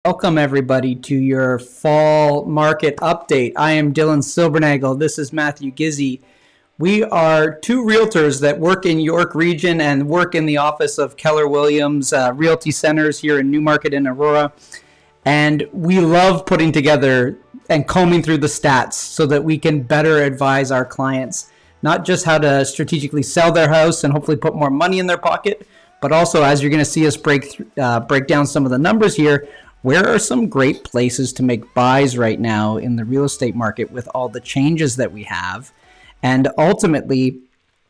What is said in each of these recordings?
Welcome, everybody, to your fall market update. I am Dylan Silbernagel. This is Matthew Gizzie. We are two realtors that work in York Region and work in the office of Keller Williams Realty Centers here in Newmarket and Aurora. And we love putting together and combing through the stats so that we can better advise our clients, not just how to strategically sell their house and hopefully put more money in their pocket, but also, as you're going to see us break down some of the numbers here, where are some great places to make buys right now in the real estate market with all the changes that we have? And ultimately,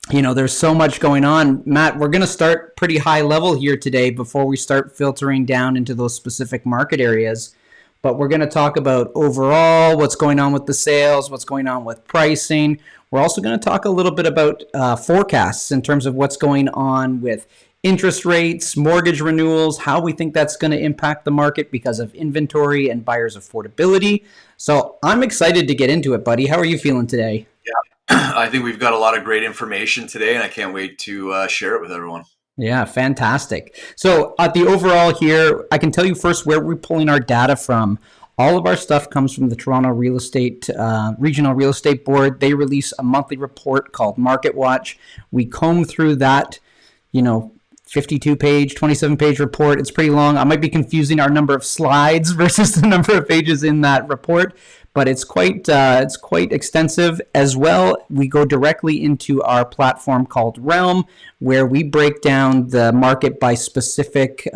there's so much going on. Matt, we're going to start pretty high level here today before we start filtering down into those specific market areas. But we're going to talk about overall what's going on with the sales, what's going on with pricing. We're also going to talk a little bit about forecasts in terms of what's going on with interest rates, mortgage renewals, how we think that's going to impact the market because of inventory and buyers' affordability. So I'm excited to get into it, buddy. How are you feeling today? Yeah, I think we've got a lot of great information today, and I can't wait to share it with everyone. Yeah, fantastic. So at the overall here, I can tell you first where we're pulling our data from. All of our stuff comes from the Toronto Real Estate Regional Real Estate Board. They release a monthly report called Market Watch. We comb through that, 52-page, 27-page report. It's pretty long. I might be confusing our number of slides versus the number of pages in that report, but it's quite extensive. As well, we go directly into our platform called Realm, where we break down the market by specific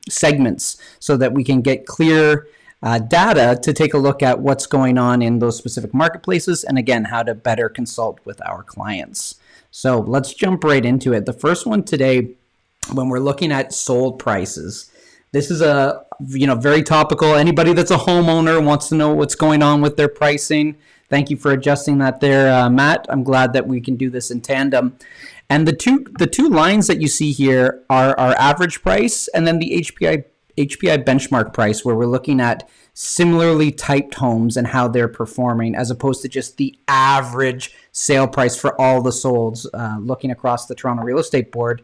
segments so that we can get clear data to take a look at what's going on in those specific marketplaces, and again, how to better consult with our clients. So let's jump right into it. The first one today, when we're looking at sold prices, this is a very topical. Anybody that's a homeowner wants to know what's going on with their pricing. Thank you for adjusting that there, Matt. I'm glad that we can do this in tandem. And the two lines that you see here are our average price and then the HPI benchmark price, where we're looking at similarly typed homes and how they're performing, as opposed to just the average sale price for all the solds, looking across the Toronto Real Estate Board.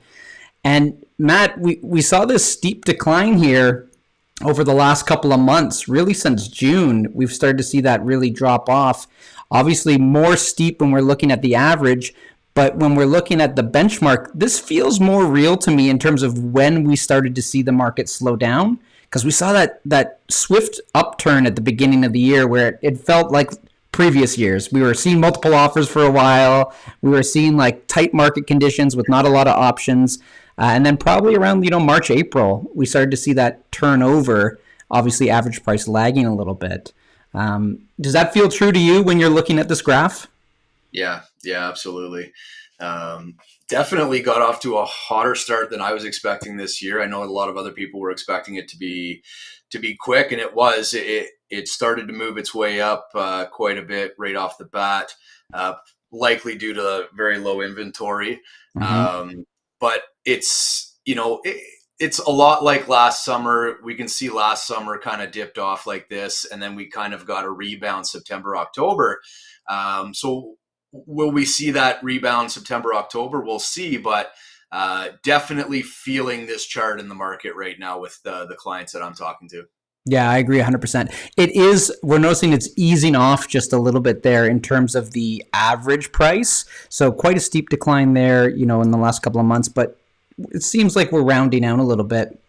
And Matt, we saw this steep decline here over the last couple of months. Really since June, we've started to see that really drop off. Obviously more steep when we're looking at the average, but when we're looking at the benchmark, this feels more real to me in terms of when we started to see the market slow down, because we saw that swift upturn at the beginning of the year where it felt like previous years. We were seeing multiple offers for a while. We were seeing like tight market conditions with not a lot of options. And then probably around, March, April, we started to see that turnover, obviously average price lagging a little bit. Does that feel true to you when you're looking at this graph? Yeah, absolutely. Definitely got off to a hotter start than I was expecting this year. I know a lot of other people were expecting it to be quick, and it was. It started to move its way up quite a bit right off the bat, likely due to very low inventory. Mm-hmm. But it's a lot like last summer. We can see last summer kind of dipped off like this, and then we kind of got a rebound September, October. So will we see that rebound September, October? We'll see, but definitely feeling this chart in the market right now with the clients that I'm talking to. Yeah, I agree 100%. We're noticing it's easing off just a little bit there in terms of the average price. So quite a steep decline there, in the last couple of months, but it seems like we're rounding out a little bit.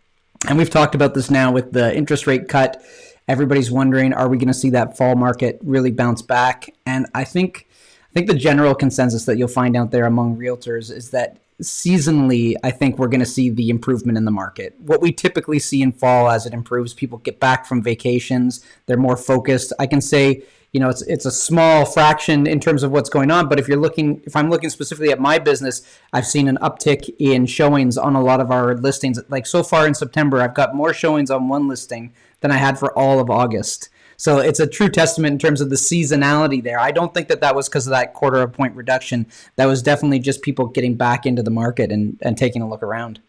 And we've talked about this now with the interest rate cut. Everybody's wondering, are we going to see that fall market really bounce back? And I think the general consensus that you'll find out there among realtors is that seasonally, I think we're going to see the improvement in the market. What we typically see in fall as it improves, people get back from vacations, they're more focused. I can say, it's a small fraction in terms of what's going on, but if I'm looking specifically at my business, I've seen an uptick in showings on a lot of our listings. Like so far in September, I've got more showings on one listing than I had for all of August. So it's a true testament in terms of the seasonality there. I don't think that was because of that quarter of a point reduction. That was definitely just people getting back into the market and taking a look around.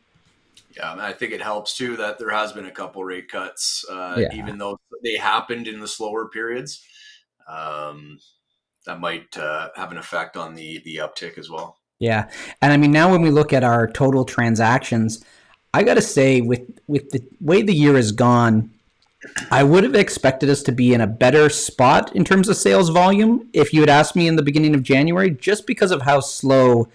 Yeah, and I think it helps too that there has been a couple rate cuts, Yeah. even though they happened in the slower periods. Um, that might have an effect on the uptick as well. Yeah. And I mean, now when we look at our total transactions, I got to say, with the way the year has gone, I would have expected us to be in a better spot in terms of sales volume if you had asked me in the beginning of January, just because of how slow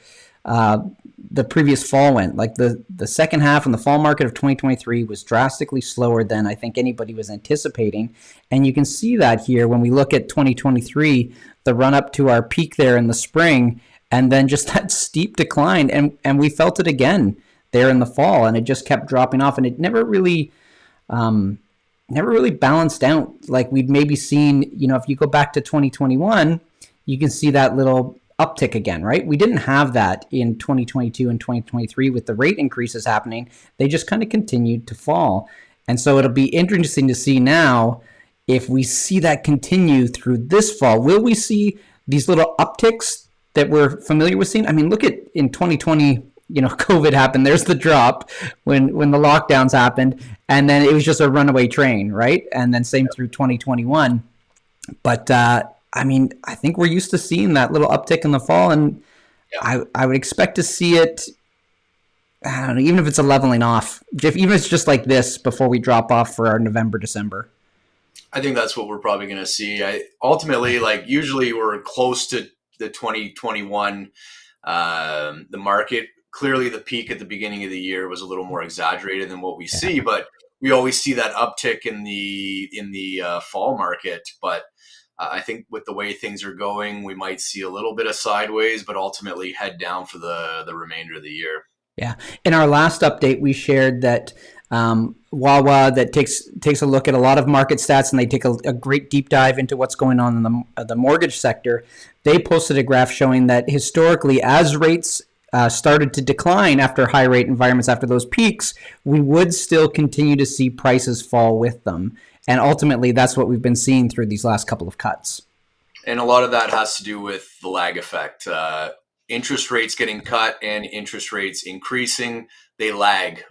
the previous fall went. Like the second half in the fall market of 2023 was drastically slower than I think anybody was anticipating. And you can see that here when we look at 2023, the run up to our peak there in the spring, and then just that steep decline. And we felt it again there in the fall, and it just kept dropping off, and it never really balanced out. Like we'd maybe seen, if you go back to 2021, you can see that little uptick again, right? We didn't have that in 2022 and 2023 with the rate increases happening. They just kind of continued to fall. And so it'll be interesting to see now if we see that continue through this fall. Will we see these little upticks that we're familiar with seeing? I mean, look at in 2020, COVID happened. There's the drop when the lockdowns happened, and then it was just a runaway train, right? And then same through 2021. But I mean, I think we're used to seeing that little uptick in the fall, and I would expect to see it. I don't know, even if it's a leveling off, even if it's just like this before we drop off for our November, December. I think that's what we're probably going to see. Ultimately, like usually we're close to the 2021, the market. Clearly the peak at the beginning of the year was a little more exaggerated than what we see, but we always see that uptick in the fall market. But I think with the way things are going, we might see a little bit of sideways, but ultimately head down for the remainder of the year. Yeah. In our last update, we shared that Wawa that takes a look at a lot of market stats, and they take a great deep dive into what's going on in the mortgage sector. They posted a graph showing that historically, as rates started to decline after high rate environments, after those peaks, we would still continue to see prices fall with them. And ultimately, that's what we've been seeing through these last couple of cuts. And a lot of that has to do with the lag effect. Interest rates getting cut and interest rates increasing, they lag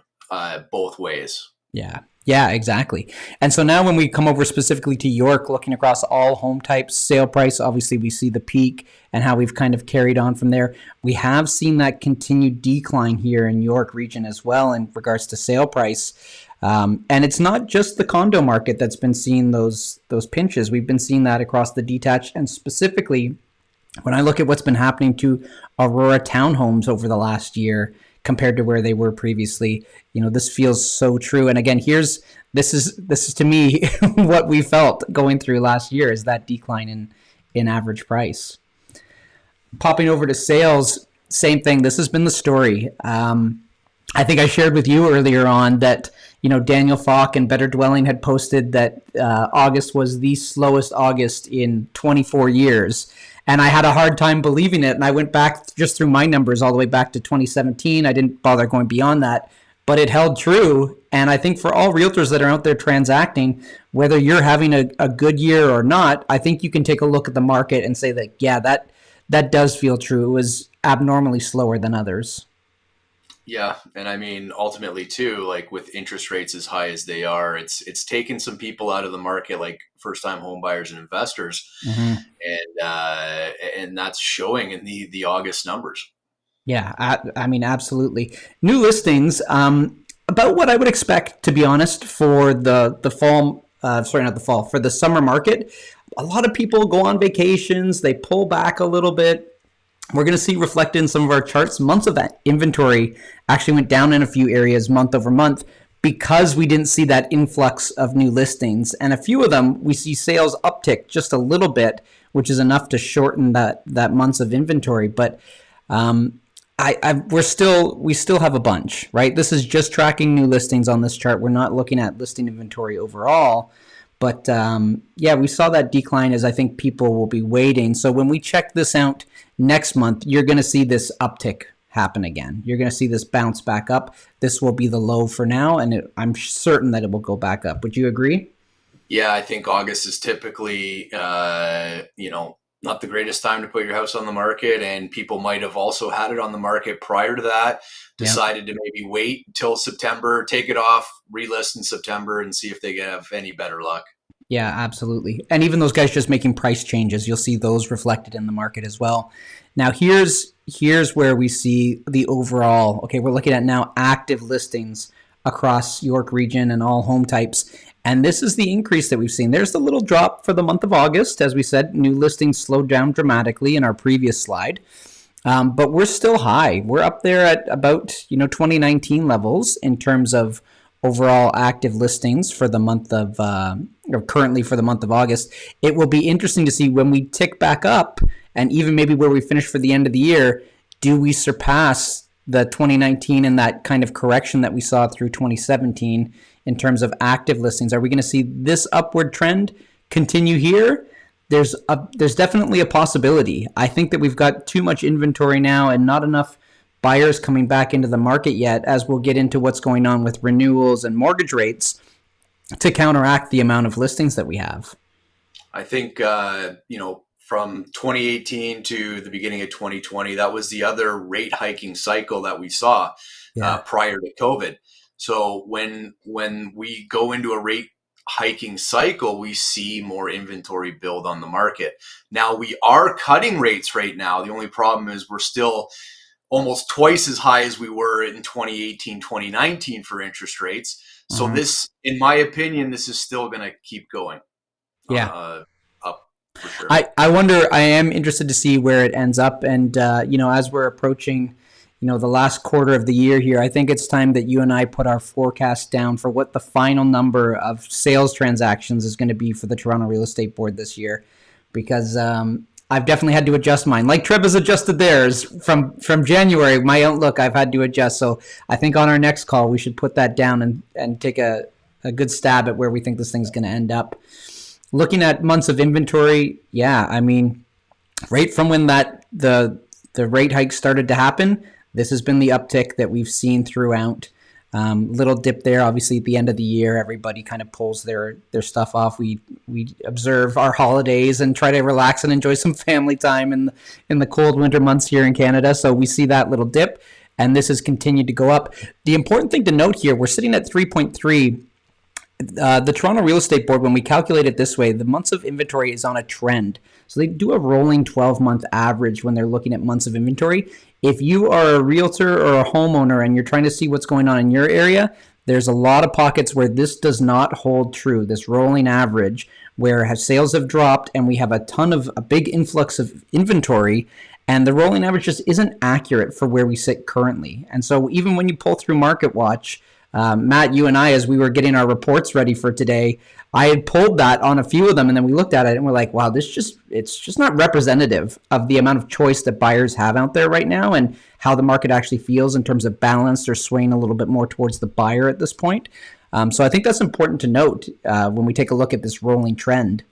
both ways. Yeah, exactly. And so now when we come over specifically to York, looking across all home types, sale price, obviously we see the peak and how we've kind of carried on from there. We have seen that continued decline here in York region as well in regards to sale price. And it's not just the condo market that's been seeing those pinches. We've been seeing that across the detached, and specifically when I look at what's been happening to Aurora townhomes over the last year compared to where they were previously, this feels so true. And again, this is to me what we felt going through last year is that decline in average price. Popping over to sales, same thing. This has been the story. I think I shared with you earlier on that, Daniel Falk and Better Dwelling had posted that August was the slowest August in 24 years. And I had a hard time believing it. And I went back just through my numbers all the way back to 2017. I didn't bother going beyond that, but it held true. And I think for all realtors that are out there transacting, whether you're having a good year or not, I think you can take a look at the market and say that, yeah, that does feel true. It was abnormally slower than others. Yeah. And I mean, ultimately too, like with interest rates as high as they are, it's taken some people out of the market, like first time home buyers and investors. Mm-hmm. And that's showing in the August numbers. Yeah. I mean, absolutely. New listings, about what I would expect, to be honest, for the fall, not the fall, for the summer market. A lot of people go on vacations. They pull back a little bit. We're going to see reflected in some of our charts. Months of that inventory actually went down in a few areas month over month because we didn't see that influx of new listings. And a few of them, we see sales uptick just a little bit, which is enough to shorten that months of inventory. But we still have a bunch, right? This is just tracking new listings on this chart. We're not looking at listing inventory overall. But we saw that decline as I think people will be waiting. So when we check this out next month, you're going to see this uptick happen again. You're going to see this bounce back up. This will be the low for now, and I'm certain that it will go back up. Would you agree? Yeah, I think August is typically, not the greatest time to put your house on the market. And people might have also had it on the market prior to that, Yeah. decided to maybe wait until September, take it off, relist in September, and see if they have any better luck. Yeah, absolutely. And even those guys just making price changes, you'll see those reflected in the market as well. Now here's where we see the overall, okay, we're looking at now active listings across York region and all home types. And this is the increase that we've seen. There's the little drop for the month of August. As we said, new listings slowed down dramatically in our previous slide. But we're still high. We're up there at about 2019 levels in terms of overall active listings for the month of or currently for the month of August. It will be interesting to see when we tick back up, and even maybe where we finish for the end of the year. Do we surpass the 2019 and that kind of correction that we saw through 2017 in terms of active listings? Are we going to see this upward trend continue here? There's definitely a possibility. I think that we've got too much inventory now and not enough buyers coming back into the market yet, as we'll get into what's going on with renewals and mortgage rates, to counteract the amount of listings that we have. I think, from 2018 to the beginning of 2020, that was the other rate hiking cycle that we saw prior to COVID. So when we go into a rate hiking cycle, we see more inventory build on the market. Now, we are cutting rates right now. The only problem is we're still almost twice as high as we were in 2018, 2019 for interest rates. So this, in my opinion, this is still going to keep going up for sure. I wonder, I am interested to see where it ends up. And, as we're approaching, the last quarter of the year here, I think it's time that you and I put our forecast down for what the final number of sales transactions is going to be for the Toronto Real Estate Board this year. Because I've definitely had to adjust mine. Like Trev has adjusted theirs from January. My outlook, I've had to adjust. So I think on our next call, we should put that down and take a good stab at where we think this thing's going to end up. Looking at months of inventory, right from when the rate hike started to happen, this has been the uptick that we've seen throughout. Little dip there, obviously at the end of the year, everybody kind of pulls their stuff off. We observe our holidays and try to relax and enjoy some family time in the cold winter months here in Canada. So we see that little dip, and this has continued to go up. The important thing to note here, we're sitting at 3.3. The Toronto Real Estate Board, when we calculate it this way, the months of inventory is on a trend. So they do a rolling 12-month average when they're looking at months of inventory. If you are a realtor or a homeowner and you're trying to see what's going on in your area, there's a lot of pockets where this does not hold true, this rolling average, where sales have dropped and we have a big influx of inventory, and the rolling average just isn't accurate for where we sit currently. And so even when you pull through Market Watch, Matt, you and I, as we were getting our reports ready for today, I had pulled that on a few of them, and then we looked at it and we're like, wow, it's just not representative of the amount of choice that buyers have out there right now and how the market actually feels in terms of balance or swaying a little bit more towards the buyer at this point. So I think that's important to note when we take a look at this rolling trend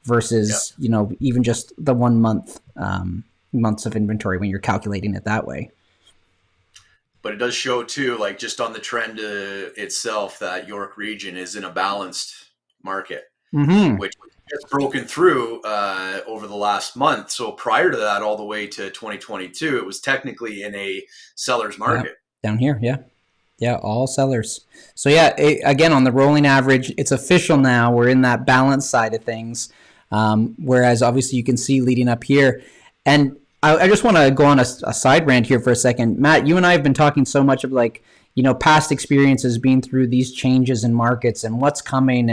versus, even just the 1 month, months of inventory when you're calculating it that way. But it does show too, like just on the trend itself, that York region is in a balanced market, which has broken through over the last month. So prior to that, all the way to 2022, it was technically in a seller's market. Yeah, down here, yeah, all sellers. So again, on the rolling average, it's official now. We're in that balance side of things, whereas obviously you can see leading up here. And I just want to go on a side rant here for a second. Matt, you and I have been talking so much of past experiences being through these changes in markets and what's coming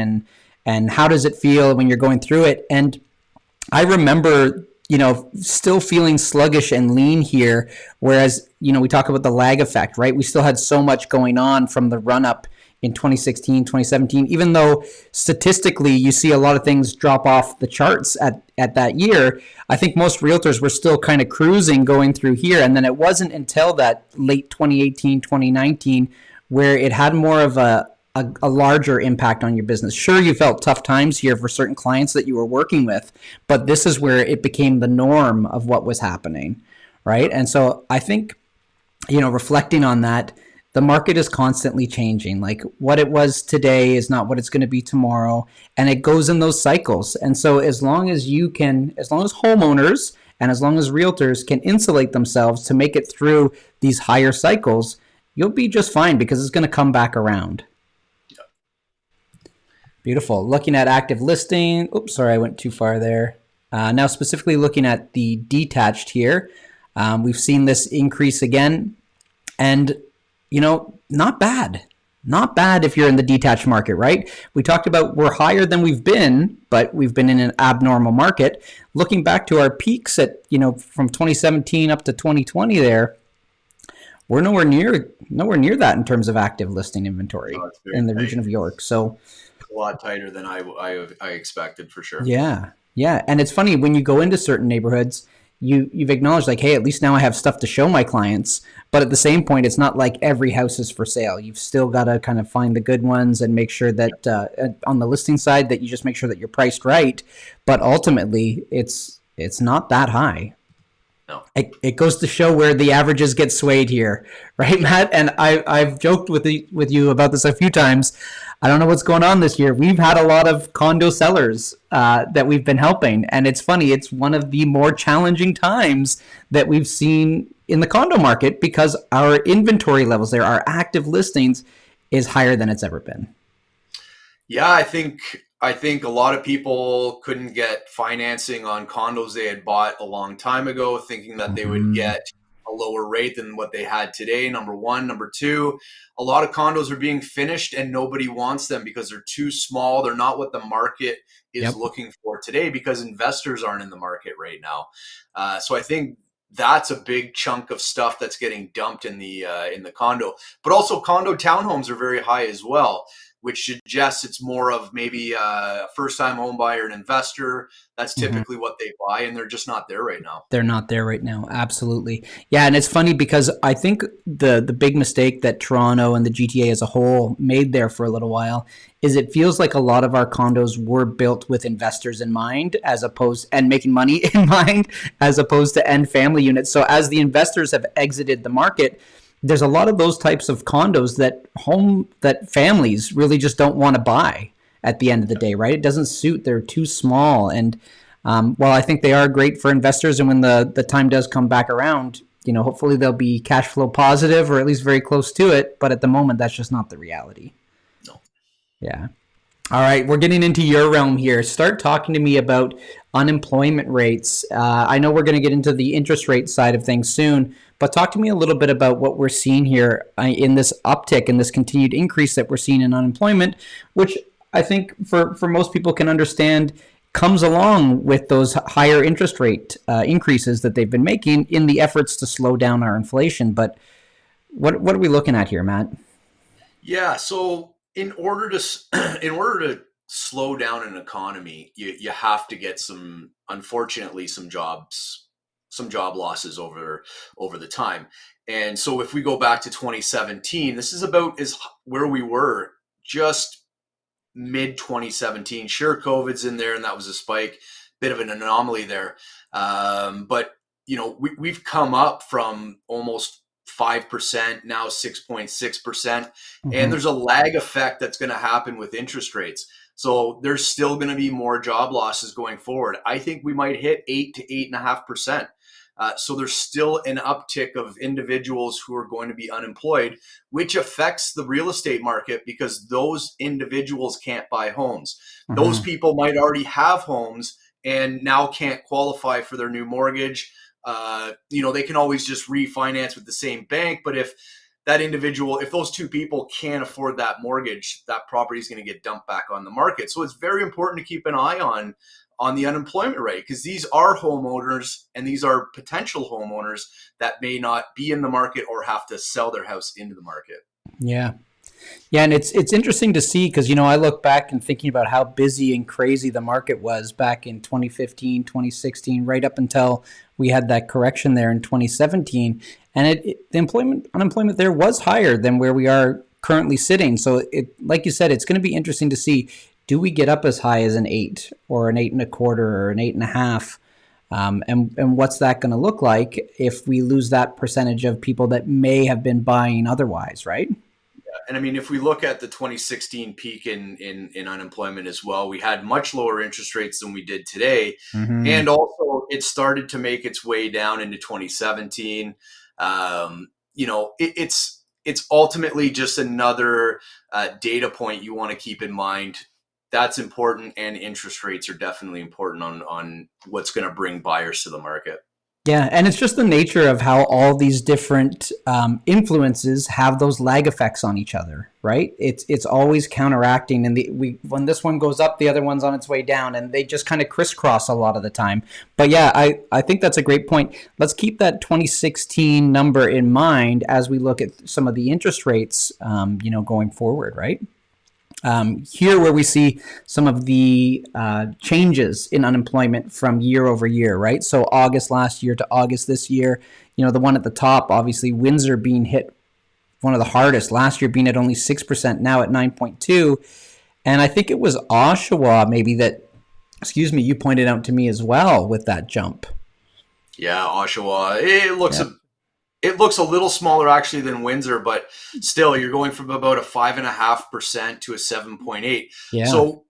and how does it feel when you're going through it. And I remember, still feeling sluggish and lean here, whereas, we talk about the lag effect, right? We still had so much going on from the run up in 2016, 2017, even though statistically you see a lot of things drop off the charts at that year. I think most realtors were still kind of cruising going through here. And then it wasn't until that late 2018, 2019, where it had more of a larger impact on your business. Sure, you felt tough times here for certain clients that you were working with, but this is where it became the norm of what was happening, right? And so I think, reflecting on that, the market is constantly changing. Like what it was today is not what it's going to be tomorrow. And it goes in those cycles. And so as long as homeowners and as long as realtors can insulate themselves to make it through these higher cycles, you'll be just fine because it's going to come back around. Yeah. Beautiful. Looking at active listing. Oops, sorry, I went too far there. Now specifically looking at the detached here, we've seen this increase again. And not bad. Not bad if you're in the detached market, right? We talked about we're higher than we've been, but we've been in an abnormal market. Looking back to our peaks at, from 2017 up to 2020 there, we're nowhere near that in terms of active listing inventory in the region of York. So a lot tighter than I expected for sure. Yeah. And it's funny when you go into certain neighborhoods, you've acknowledged like, hey, at least now I have stuff to show my clients. But at the same point, it's not like every house is for sale. You've still got to kind of find the good ones and make sure that on the listing side that you just make sure that you're priced right. But ultimately, it's not that high. No. It goes to show where the averages get swayed here, right, Matt? And I've joked with you about this a few times. I don't know what's going on this year. We've had a lot of condo sellers that we've been helping. And it's funny, it's one of the more challenging times that we've seen in the condo market because our inventory levels there, our active listings, is higher than it's ever been. Yeah, I think a lot of people couldn't get financing on condos they had bought a long time ago, thinking that they would get a lower rate than what they had today. Number one. Number two, a lot of condos are being finished and nobody wants them because they're too small. They're not what the market is looking for today because investors aren't in the market right now. So I think that's a big chunk of stuff that's getting dumped in the condo. But also condo townhomes are very high as well, which suggests it's more of maybe a first-time home buyer, an investor. That's typically what they buy, and they're just not there right now. They're not there right now. Absolutely. Yeah, and it's funny because I think the big mistake that Toronto and the GTA as a whole made there for a little while is it feels like a lot of our condos were built with investors in mind and making money in mind as opposed to end family units. So as the investors have exited the market, there's a lot of those types of condos that families really just don't want to buy at the end of the day, right? It doesn't suit. They're too small. And while I think they are great for investors, and when the time does come back around, hopefully they'll be cash flow positive or at least very close to it. But at the moment, that's just not the reality. No. Yeah. All right. We're getting into your realm here. Start talking to me about unemployment rates. I know we're going to get into the interest rate side of things soon, but talk to me a little bit about what we're seeing here in this uptick and this continued increase that we're seeing in unemployment, which I think for most people can understand comes along with those higher interest rate increases that they've been making in the efforts to slow down our inflation. But what are we looking at here, Matt? Yeah. So in order to slow down an economy, you have to get unfortunately some job losses over the time. And so if we go back to 2017, this is about where we were just mid 2017. Sure, COVID's in there and that was a spike, bit of an anomaly there. But we've come up from almost 5%, now 6.6%. And there's a lag effect that's going to happen with interest rates. So there's still going to be more job losses going forward. I think we might hit 8 to 8.5%. So there's still an uptick of individuals who are going to be unemployed, which affects the real estate market because those individuals can't buy homes. Those people might already have homes and now can't qualify for their new mortgage. They can always just refinance with the same bank. But if those two people can't afford that mortgage, that property is going to get dumped back on the market. So it's very important to keep an eye on the unemployment rate because these are homeowners and these are potential homeowners that may not be in the market or have to sell their house into the market. Yeah. Yeah, and it's interesting to see because, I look back and thinking about how busy and crazy the market was back in 2015, 2016, right up until we had that correction there in 2017. And the unemployment there was higher than where we are currently sitting. So like you said, it's going to be interesting to see, do we get up as high as an 8 or an 8.25 or an 8.5? And what's that going to look like if we lose that percentage of people that may have been buying otherwise, right? And I mean, if we look at the 2016 peak in unemployment as well, we had much lower interest rates than we did today. Mm-hmm. And also it started to make its way down into 2017. It's ultimately just another data point you want to keep in mind. That's important, and interest rates are definitely important on what's going to bring buyers to the market. Yeah, and it's just the nature of how all these different influences have those lag effects on each other, right? It's always counteracting, and when this one goes up, the other one's on its way down, and they just kind of crisscross a lot of the time. But yeah, I think that's a great point. Let's keep that 2016 number in mind as we look at some of the interest rates, going forward, right? Here where we see some of the changes in unemployment from year over year, right? So August last year to August this year, the one at the top, obviously Windsor being hit one of the hardest last year, being at only 6%, now at 9.2. And I think it was Oshawa maybe that, you pointed out to me as well with that jump. Yeah, Oshawa. It looks a little smaller actually than Windsor, but still, you're going from about a 5.5% to a 7.8. Yeah. So,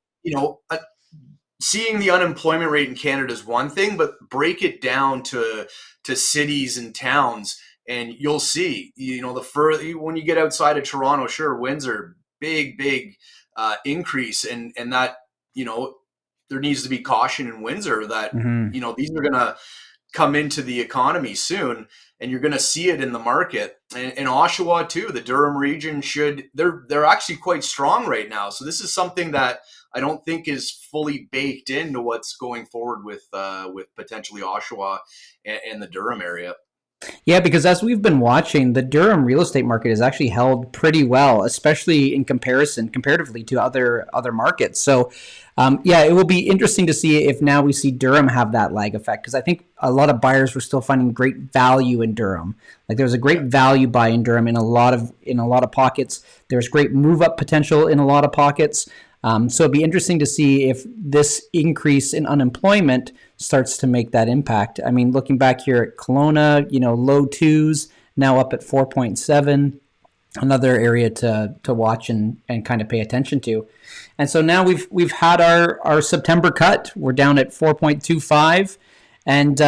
seeing the unemployment rate in Canada is one thing, but break it down to cities and towns, and you'll see. The further when you get outside of Toronto, sure, Windsor, big increase, and that there needs to be caution in Windsor that these are going to come into the economy soon, and you're going to see it in the market. And Oshawa too, the Durham region they're actually quite strong right now. So this is something that I don't think is fully baked into what's going forward with potentially Oshawa and the Durham area. Yeah, because as we've been watching, the Durham real estate market has actually held pretty well, especially comparatively to other markets. So, it will be interesting to see if now we see Durham have that lag effect, because I think a lot of buyers were still finding great value in Durham. Like there's a great value buy in Durham in a lot of pockets. There's great move up potential in a lot of pockets. So it'd be interesting to see if this increase in unemployment starts to make that impact. I mean, looking back here at Kelowna, low twos, now up at 4.7, another area to watch and kind of pay attention to. And so now we've had our September cut. We're down at 4.25. And,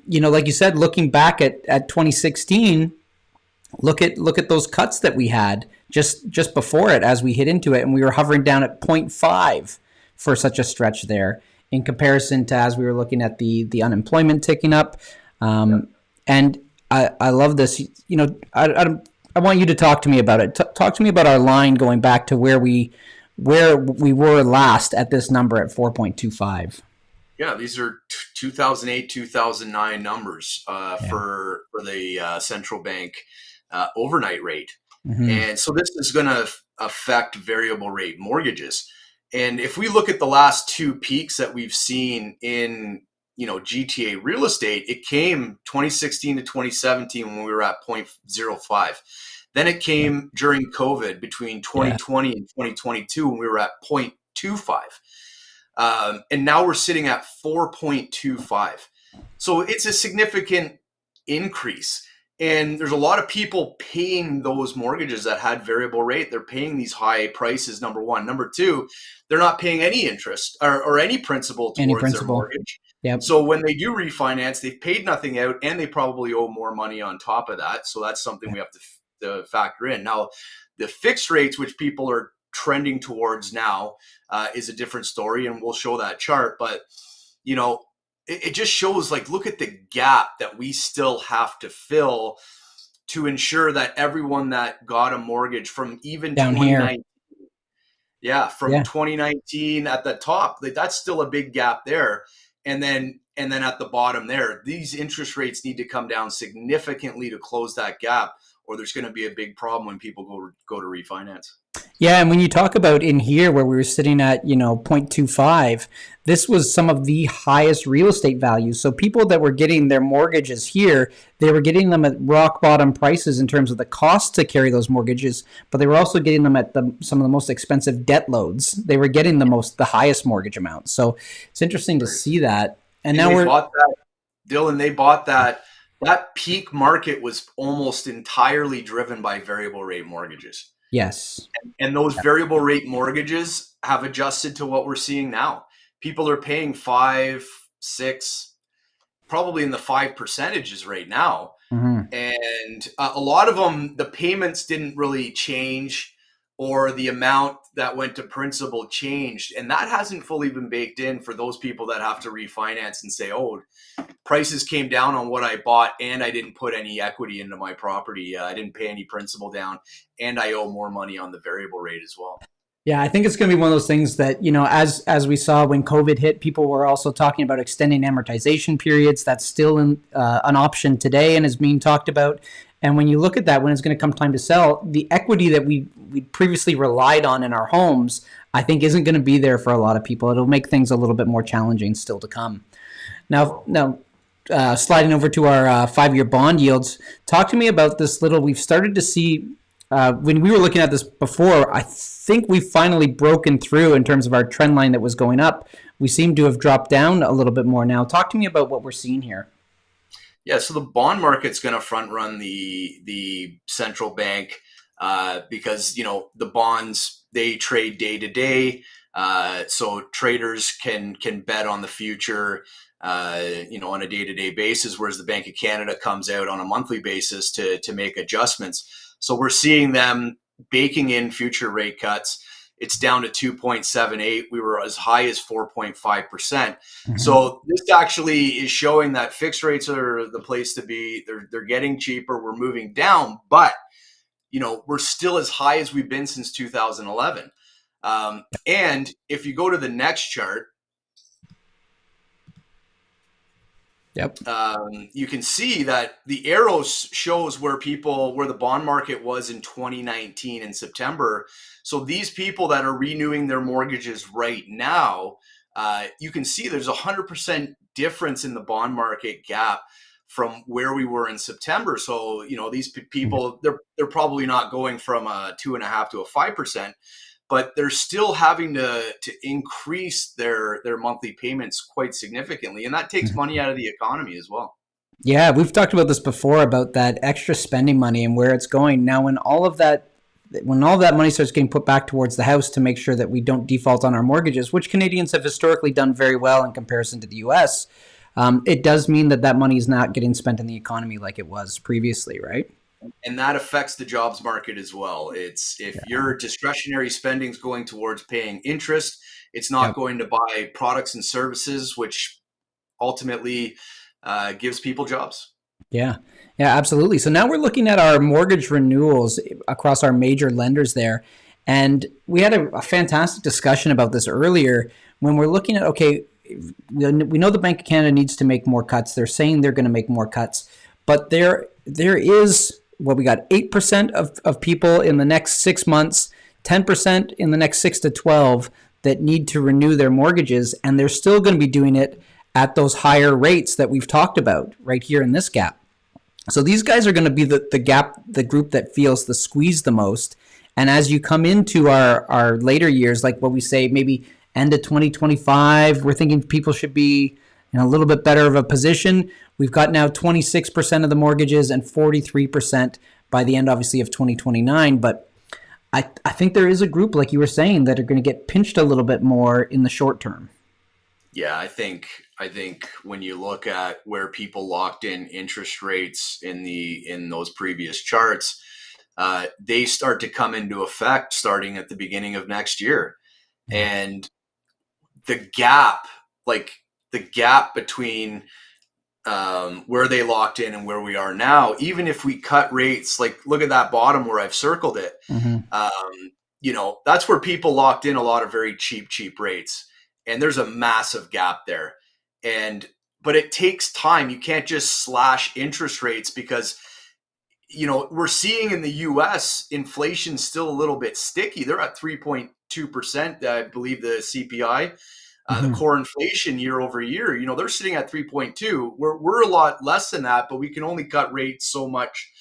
like you said, looking back at 2016, look at those cuts that we had just before it as we hit into it, and we were hovering down at 0.5 for such a stretch there in comparison to as we were looking at the unemployment ticking up. And I love this. I want you to talk to me about it. Talk to me about our line going back to where we were last at this number at 4.25. Yeah, these are 2008, 2009 numbers for the central bank overnight rate. Mm-hmm. And so this is going to affect variable rate mortgages. And if we look at the last two peaks that we've seen in, GTA real estate, it came 2016 to 2017 when we were at 0.05. Then it came during COVID between 2020 and 2022 when we were at 0.25. And now we're sitting at 4.25. So it's a significant increase. And there's a lot of people paying those mortgages that had variable rate. They're paying these high prices, number one. Number two, they're not paying any interest or any principal towards their mortgage. Yep. So when they do refinance, they've paid nothing out, and they probably owe more money on top of that. So that's something we have to factor in. Now, the fixed rates, which people are trending towards now, is a different story, and we'll show that chart. But, it just shows, look at the gap that we still have to fill to ensure that everyone that got a mortgage from even down 2019, here. 2019 at the top, that's still a big gap there. And then at the bottom there, these interest rates need to come down significantly to close that gap, or there's going to be a big problem when people go to refinance. Yeah, and when you talk about in here where we were sitting at, 0.25, this was some of the highest real estate values. So people that were getting their mortgages here, they were getting them at rock bottom prices in terms of the cost to carry those mortgages, but they were also getting them at some of the most expensive debt loads. They were getting the highest mortgage amounts. So it's interesting to see that. And now we bought that Dylan, they bought that peak market was almost entirely driven by variable rate mortgages. Yes. And those variable rate mortgages have adjusted to what we're seeing now. People are paying 5, 6, probably in the 5 percentages right now. Mm-hmm. And a lot of them, the payments didn't really change, or the amount that went to principal changed. And that hasn't fully been baked in for those people that have to refinance and say, oh, prices came down on what I bought and I didn't put any equity into my property. I didn't pay any principal down, and I owe more money on the variable rate as well. Yeah, I think it's going to be one of those things that, as we saw when COVID hit, people were also talking about extending amortization periods. That's still an option today and is being talked about. And when you look at that, when it's going to come time to sell, the equity that we previously relied on in our homes, I think isn't going to be there for a lot of people. It'll make things a little bit more challenging still to come. Now, sliding over to our 5-year bond yields, talk to me about this little. We've started to see when we were looking at this before. I think we've finally broken through in terms of our trend line that was going up. We seem to have dropped down a little bit more now. Talk to me about what we're seeing here. Yeah, so the bond market's going to front run the central bank because the bonds, they trade day to day, so traders can bet on the future, on a day to day basis, whereas the Bank of Canada comes out on a monthly basis to make adjustments. So we're seeing them baking in future rate cuts. It's down to 2.78. We were as high as 4.5%. Mm-hmm. So this actually is showing that fixed rates are the place to be. They're getting cheaper. We're moving down, but we're still as high as we've been since 2011. And if you go to the next chart, yep, you can see that the arrows shows where the bond market was in 2019 in September. So these people that are renewing their mortgages right now, you can see there's 100% difference in the bond market gap from where we were in September. So, these people, they're probably not going from a 2.5% to a 5%, but they're still having to increase their monthly payments quite significantly. And that takes money out of the economy as well. Yeah, we've talked about this before, about that extra spending money and where it's going. Now, when all of that money starts getting put back towards the house to make sure that we don't default on our mortgages, which Canadians have historically done very well in comparison to the U.S., it does mean that money is not getting spent in the economy like it was previously, right? And that affects the jobs market as well. If your discretionary spending is going towards paying interest, it's not going to buy products and services, which ultimately gives people jobs. Yeah, absolutely. So now we're looking at our mortgage renewals across our major lenders there. And we had a fantastic discussion about this earlier when we're looking at, okay, we know the Bank of Canada needs to make more cuts. They're saying they're going to make more cuts, but there is, we got 8% of people in the next 6 months, 10% in the next 6 to 12 that need to renew their mortgages, and they're still going to be doing it at those higher rates that we've talked about right here in this gap. So these guys are going to be the group that feels the squeeze the most. And as you come into our later years, like what we say, maybe end of 2025, we're thinking people should be in a little bit better of a position. We've got now 26% of the mortgages and 43% by the end, obviously, of 2029. But I think there is a group, like you were saying, that are going to get pinched a little bit more in the short term. Yeah, I think when you look at where people locked in interest rates in those previous charts, they start to come into effect starting at the beginning of next year. And the gap between where they locked in and where we are now, even if we cut rates, like look at that bottom where I've circled it, that's where people locked in a lot of very cheap rates. And there's a massive gap there. But it takes time. You can't just slash interest rates because, we're seeing in the US, inflation's still a little bit sticky. They're at 3.2%, I believe, the CPI. The core inflation year over year, they're sitting at 3.2. We're a lot less than that, but we can only cut rates so much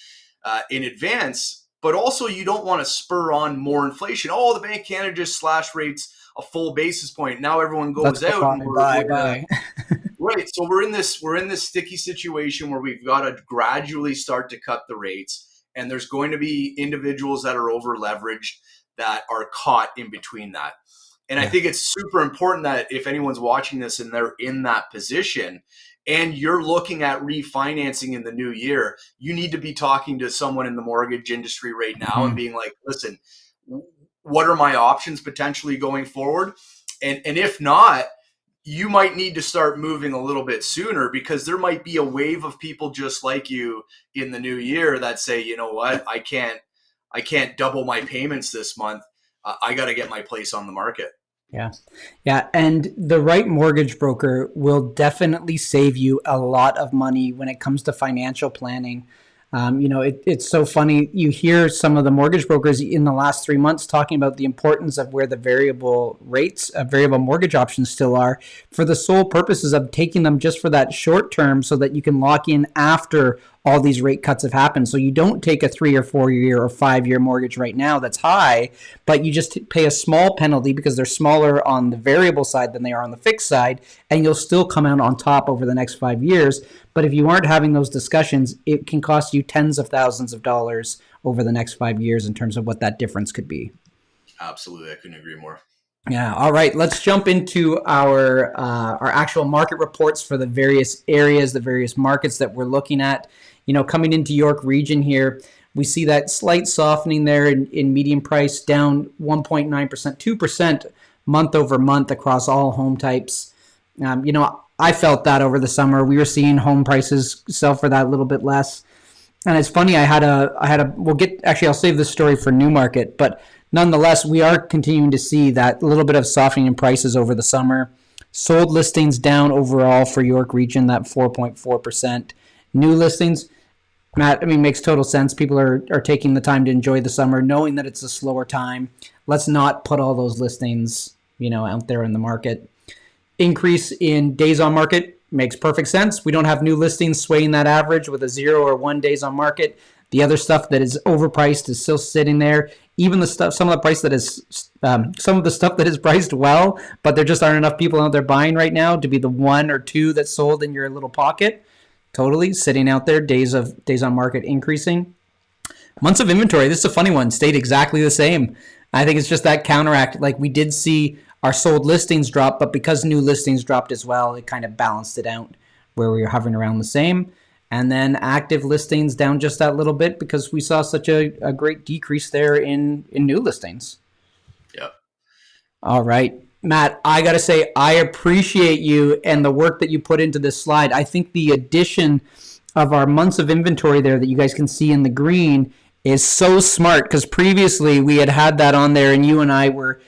in advance. But also, you don't want to spur on more inflation. Oh, the Bank of Canada just slashed rates a full basis point. Now everyone goes out and Right. So we're in this sticky situation where we've got to gradually start to cut the rates, and there's going to be individuals that are over leveraged that are caught in between that. And I Yeah. think it's super important that if anyone's watching this and they're in that position and you're looking at refinancing in the new year, you need to be talking to someone in the mortgage industry right now and Mhm. being like, listen, what are my options potentially going forward? And if not, you might need to start moving a little bit sooner, because there might be a wave of people just like you in the new year that say, you know what, I can't double my payments this month. I got to get my place on the market. Yeah. Yeah. And the right mortgage broker will definitely save you a lot of money when it comes to financial planning. It's so funny. You hear some of the mortgage brokers in the last 3 months talking about the importance of where the variable rates of variable mortgage options still are, for the sole purposes of taking them just for that short term so that you can lock in after all these rate cuts have happened. So you don't take a 3 or 4 year or 5 year mortgage right now that's high, but you just pay a small penalty because they're smaller on the variable side than they are on the fixed side, and you'll still come out on top over the next 5 years. But if you aren't having those discussions, it can cost you tens of thousands of dollars over the next 5 years in terms of what that difference could be. Absolutely. I couldn't agree more. Yeah. All right. Let's jump into our actual market reports for the various areas, the various markets that we're looking at. Coming into York Region here, we see that slight softening there in median price, down 1.9%, 2% month over month across all home types. I felt that over the summer. We were seeing home prices sell for that a little bit less. And it's funny, I'll save this story for Newmarket, but nonetheless, we are continuing to see that little bit of softening in prices over the summer. Sold listings down overall for York Region, that 4.4%. New listings, Matt, makes total sense. People are taking the time to enjoy the summer, knowing that it's a slower time. Let's not put all those listings, out there in the market. Increase in days on market makes perfect sense. We don't have new listings swaying that average with a 0 or 1 days on market. The other stuff that is overpriced is still sitting there. Even some of the stuff that is priced well, but there just aren't enough people out there buying right now to be the 1 or 2 that's sold in your little pocket. Totally sitting out there. Days on market increasing. Months of inventory, this is a funny one, stayed exactly the same. I think it's just that counteract. Like, we did see our sold listings drop, but because new listings dropped as well, it kind of balanced it out where we were hovering around the same. And then active listings down just that little bit because we saw such a great decrease there in new listings. Yep. All right. Matt, I got to say, I appreciate you and the work that you put into this slide. I think the addition of our months of inventory there that you guys can see in the green is so smart, because previously we had that on there and you and I were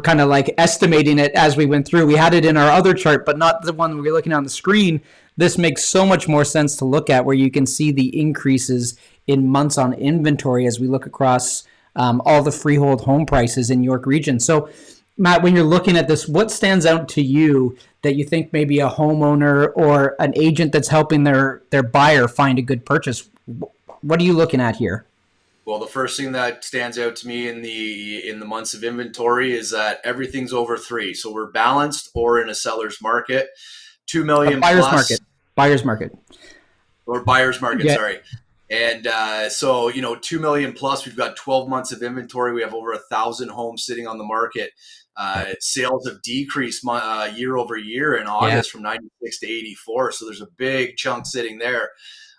kind of like estimating it as we went through. We had it in our other chart, but not the one we were looking at on the screen. This makes so much more sense to look at, where you can see the increases in months on inventory as we look across all the freehold home prices in York Region. So, Matt, when you're looking at this, what stands out to you that you think maybe a homeowner or an agent that's helping their buyer find a good purchase? What are you looking at here? Well, the first thing that stands out to me in the months of inventory is that everything's over 3. So we're balanced or in a seller's market. 2 A million buyer's plus, market. Buyer's market. or buyer's market, Yeah. sorry. And so, 2 million plus, we've got 12 months of inventory. We have over 1,000 homes sitting on the market. Sales have decreased year over year in Yeah. August from 96 to 84. So there's a big chunk sitting there.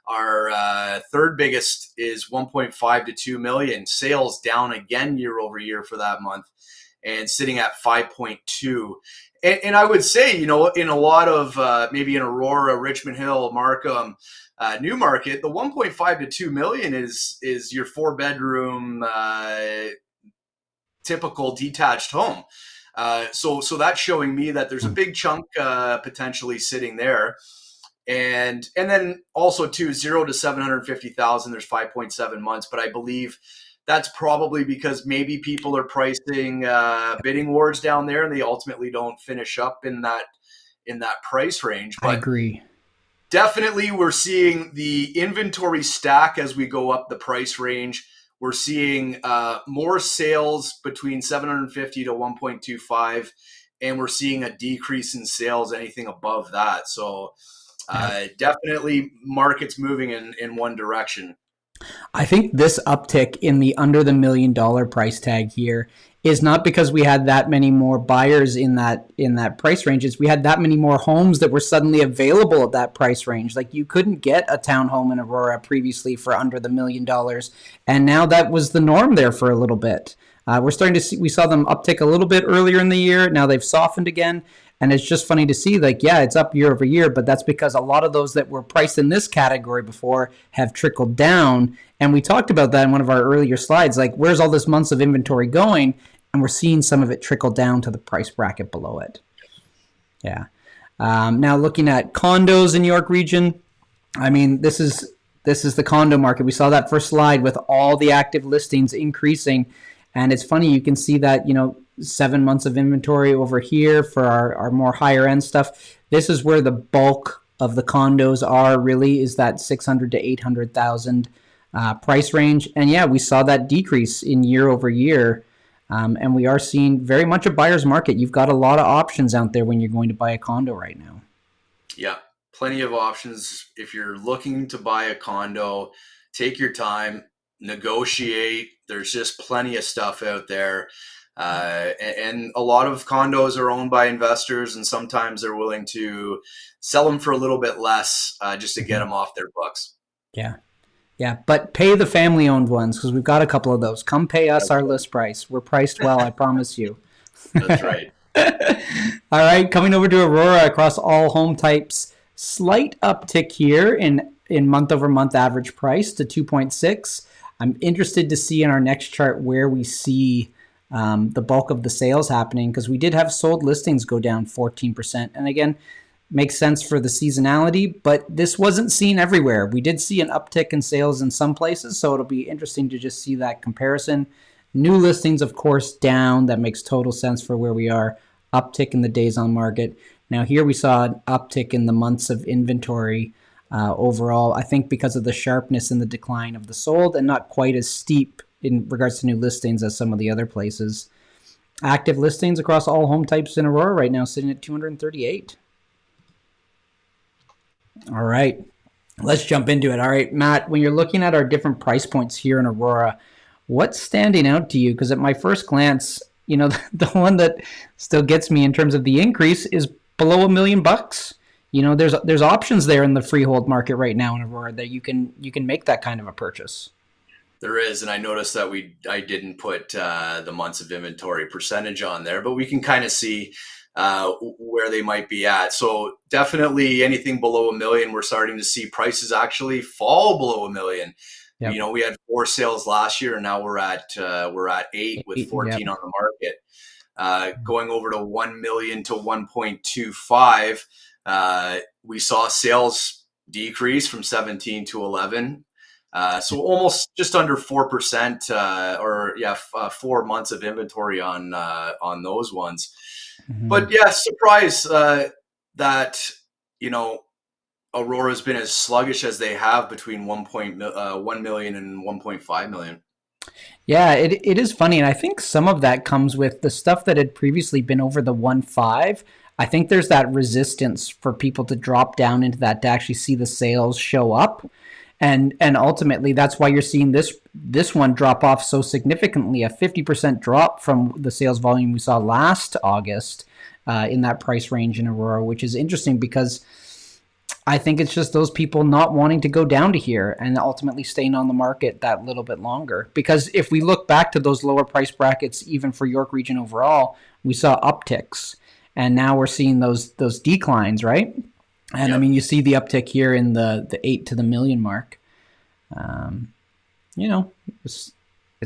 Our third biggest is 1.5 to 2 million. Sales down again year over year for that month, and sitting at 5.2. And I would say, in a lot of maybe in Aurora, Richmond Hill, Markham, Newmarket, the 1.5 to 2 million is your 4-bedroom typical detached home. So that's showing me that there's a big chunk potentially sitting there. And then also too, 0 to 750,000, there's 5.7 months, but I believe that's probably because maybe people are pricing bidding wars down there, and they ultimately don't finish up in that price range. I But agree. definitely we're seeing the inventory stack as we go up the price range. We're seeing more sales between 750 to 1.25 and we're seeing a decrease in sales anything above that. So Yeah. definitely market's moving in one direction. I think this uptick in the under the $1 million price tag here is not because we had that many more buyers in that price range. It's we had that many more homes that were suddenly available at that price range. Like you couldn't get a townhome in Aurora previously for under the $1 million, and now that was the norm there for a little bit. We're starting to see. We saw them uptick a little bit earlier in the year. Now they've softened again. And it's just funny to see, like, yeah, it's up year over year, but that's because a lot of those that were priced in this category before have trickled down. And we talked about that in one of our earlier slides. Like, where's all this months of inventory going? And we're seeing some of it trickle down to the price bracket below it. Yeah. Now looking at condos in York Region, I mean, this is the condo market. We saw that first slide with all the active listings increasing. And it's funny, you can see that, 7 months of inventory over here for our more higher end stuff. This is where the bulk of the condos are really, is that 600 to 800,000 price range. And yeah, we saw that decrease in year over year. And we are seeing very much a buyer's market. You've got a lot of options out there when you're going to buy a condo right now. Yeah, plenty of options. If you're looking to buy a condo, take your time, negotiate. There's just plenty of stuff out there. And a lot of condos are owned by investors, and sometimes they're willing to sell them for a little bit less just to get them off their books. Yeah. Yeah, but pay the family-owned ones because we've got a couple of those. Come pay us our list price. We're priced well, I promise you. That's right. All right, coming over to Aurora across all home types. Slight uptick here in month-over-month average price to 2.6. I'm interested to see in our next chart where we see the bulk of the sales happening, because we did have sold listings go down 14%. And again, makes sense for the seasonality, but this wasn't seen everywhere. We did see an uptick in sales in some places, so it'll be interesting to just see that comparison. New listings, of course, down. That makes total sense for where we are. Uptick in the days on market. Now here we saw an uptick in the months of inventory overall, I think because of the sharpness in the decline of the sold and not quite as steep in regards to new listings as some of the other places. Active listings across all home types in Aurora right now sitting at 238. All right, let's jump into it. All right, Matt, when you're looking at our different price points here in Aurora, what's standing out to you? Because at my first glance, the one that still gets me in terms of the increase is below $1 million. There's options there in the freehold market right now in Aurora that you can make that kind of a purchase. There is, and I noticed that I didn't put the months of inventory percentage on there, but we can kind of see where they might be at. So definitely anything below $1 million, we're starting to see prices actually fall below $1 million. Yep. We had 4 sales last year, and now we're at 8 with 14 yep. on the market. Going over to 1 million to 1.25, we saw sales decrease from 17 to 11. So almost just under 4%, 4 months of inventory on those ones. Mm-hmm. But yeah, surprise that Aurora's been as sluggish as they have between 1 million and 1.5 million. Yeah, it is funny, and I think some of that comes with the stuff that had previously been over the 1.5. I think there's that resistance for people to drop down into that to actually see the sales show up. And ultimately, that's why you're seeing this one drop off so significantly, a 50% drop from the sales volume we saw last August in that price range in Aurora, which is interesting because I think it's just those people not wanting to go down to here and ultimately staying on the market that little bit longer. Because if we look back to those lower price brackets, even for York Region overall, we saw upticks, and now we're seeing those declines, right? And yep. I mean, you see the uptick here in the 8 to the million mark. It's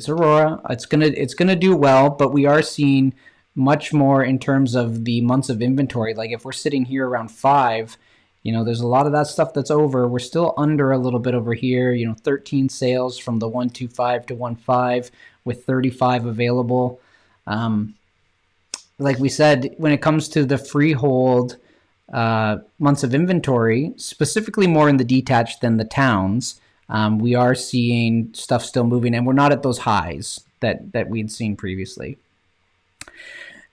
Aurora. It's gonna do well, but we are seeing much more in terms of the months of inventory. Like if we're sitting here around 5, there's a lot of that stuff that's over. We're still under a little bit over here. 13 sales from the 1.25 to 1.5 with 35 available. Like we said, when it comes to the freehold months of inventory, specifically more in the detached than the towns, we are seeing stuff still moving, and we're not at those highs that we'd seen previously.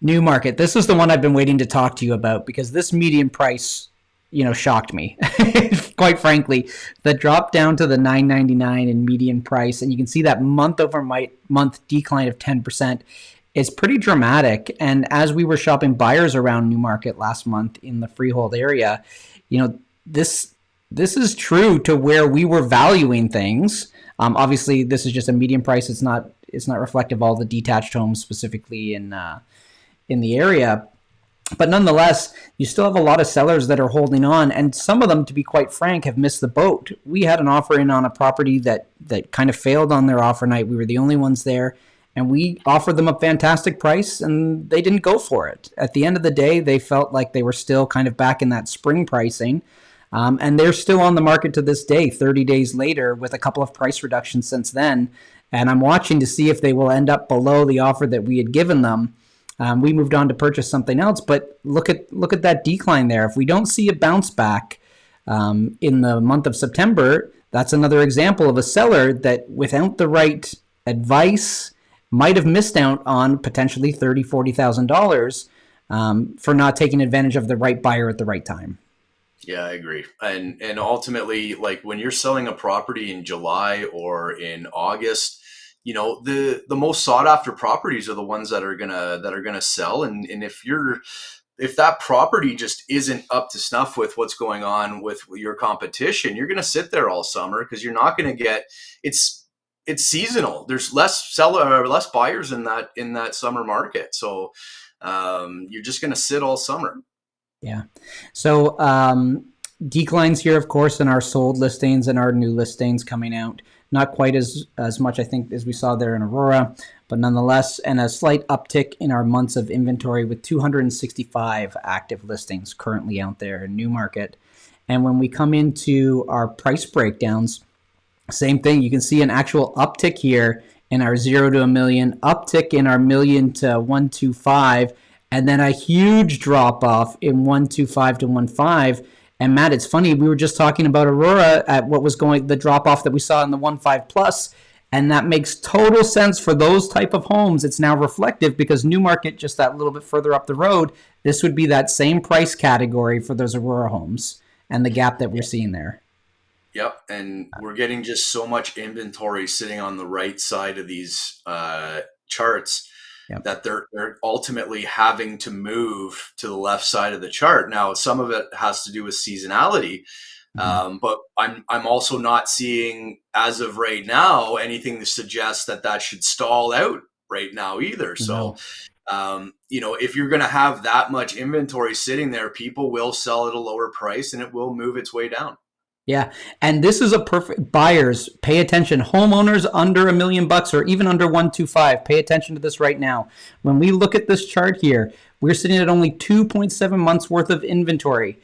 Newmarket. This is the one I've been waiting to talk to you about because this median price, shocked me. Quite frankly, the drop down to the $9.99 in median price, and you can see that month over month decline of 10%. It's pretty dramatic. And as we were shopping buyers around Newmarket last month in the freehold area, this is true to where we were valuing things. Obviously, this is just a median price. It's not reflective of all the detached homes specifically in the area. But nonetheless, you still have a lot of sellers that are holding on, and some of them, to be quite frank, have missed the boat. We had an offer in on a property that kind of failed on their offer night. We were the only ones there, and we offered them a fantastic price, and they didn't go for it. At the end of the day, they felt like they were still kind of back in that spring pricing, and they're still on the market to this day, 30 days later, with a couple of price reductions since then. And I'm watching to see if they will end up below the offer that we had given them. We moved on to purchase something else, but look at that decline there. If we don't see a bounce back in the month of September, that's another example of a seller that without the right advice might have missed out on potentially $30,000, $40,000 for not taking advantage of the right buyer at the right time. Yeah, I agree. And ultimately, like when you're selling a property in July or in August, the most sought after properties are the ones that are gonna sell. And if that property just isn't up to snuff with what's going on with your competition, you're gonna sit there all summer because you're not gonna get it's seasonal. There's less buyers in that summer market. So you're just gonna sit all summer. Yeah. So declines here, of course, in our sold listings and our new listings coming out. Not quite as much, I think, as we saw there in Aurora, but nonetheless, and a slight uptick in our months of inventory with 265 active listings currently out there in Newmarket. And when we come into our price breakdowns, same thing. You can see an actual uptick here in our 0 to $1 million, uptick in our $1 million to 125, and then a huge drop off in 125 to 15. And Matt, it's funny, we were just talking about Aurora at the drop off that we saw in the 1.5 plus, and that makes total sense for those type of homes. It's now reflective because Newmarket, just that little bit further up the road, this would be that same price category for those Aurora homes and the gap that we're seeing there. Yep, and we're getting just so much inventory sitting on the right side of these charts. Yep. That they're ultimately having to move to the left side of the chart. Now, some of it has to do with seasonality, but I'm also not seeing, as of right now, anything to suggest that should stall out right now either. So, if you're going to have that much inventory sitting there, people will sell at a lower price and it will move its way down. Yeah, and this is a perfect, buyers, pay attention. Homeowners under $1 million or even under 125, pay attention to this right now. When we look at this chart here, we're sitting at only 2.7 months worth of inventory.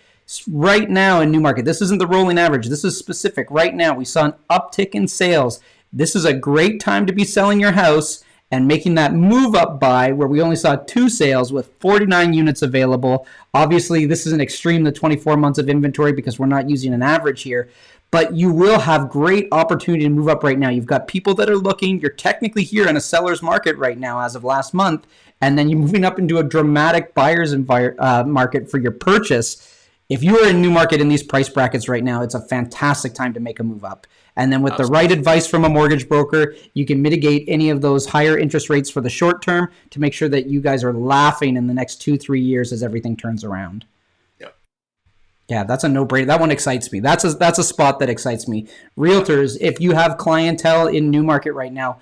Right now in Newmarket, this isn't the rolling average. This is specific. Right now, we saw an uptick in sales. This is a great time to be selling your house and making that move up buy where we only saw 2 sales with 49 units available. Obviously, this is an extreme, the 24 months of inventory, because we're not using an average here. But you will have great opportunity to move up right now. You've got people that are looking. You're technically here in a seller's market right now as of last month. And then you're moving up into a dramatic buyer's market for your purchase. If you are in Newmarket in these price brackets right now, it's a fantastic time to make a move up. And then with the right advice from a mortgage broker, you can mitigate any of those higher interest rates for the short term to make sure that you guys are laughing in the next 2-3 years as everything turns around. Yep. Yeah, that's a no-brainer. That one excites me. That's a spot that excites me. Realtors, if you have clientele in Newmarket right now,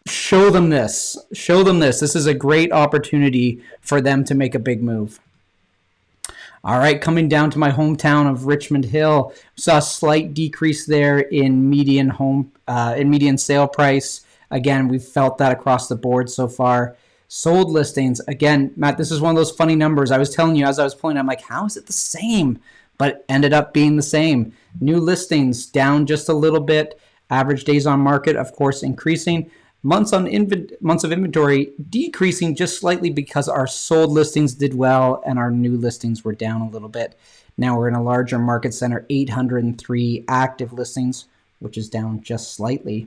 show them this. Show them this. This is a great opportunity for them to make a big move. All right, coming down to my hometown of Richmond Hill, saw a slight decrease there in median sale price. Again, we've felt that across the board so far. Sold listings, again, Matt, this is one of those funny numbers. I was telling you as I was pulling, I'm like, how is it the same? But ended up being the same. New listings down just a little bit. Average days on market, of course, increasing. Months of inventory decreasing just slightly because our sold listings did well and our new listings were down a little bit. Now we're in a larger market center, 803 active listings, which is down just slightly.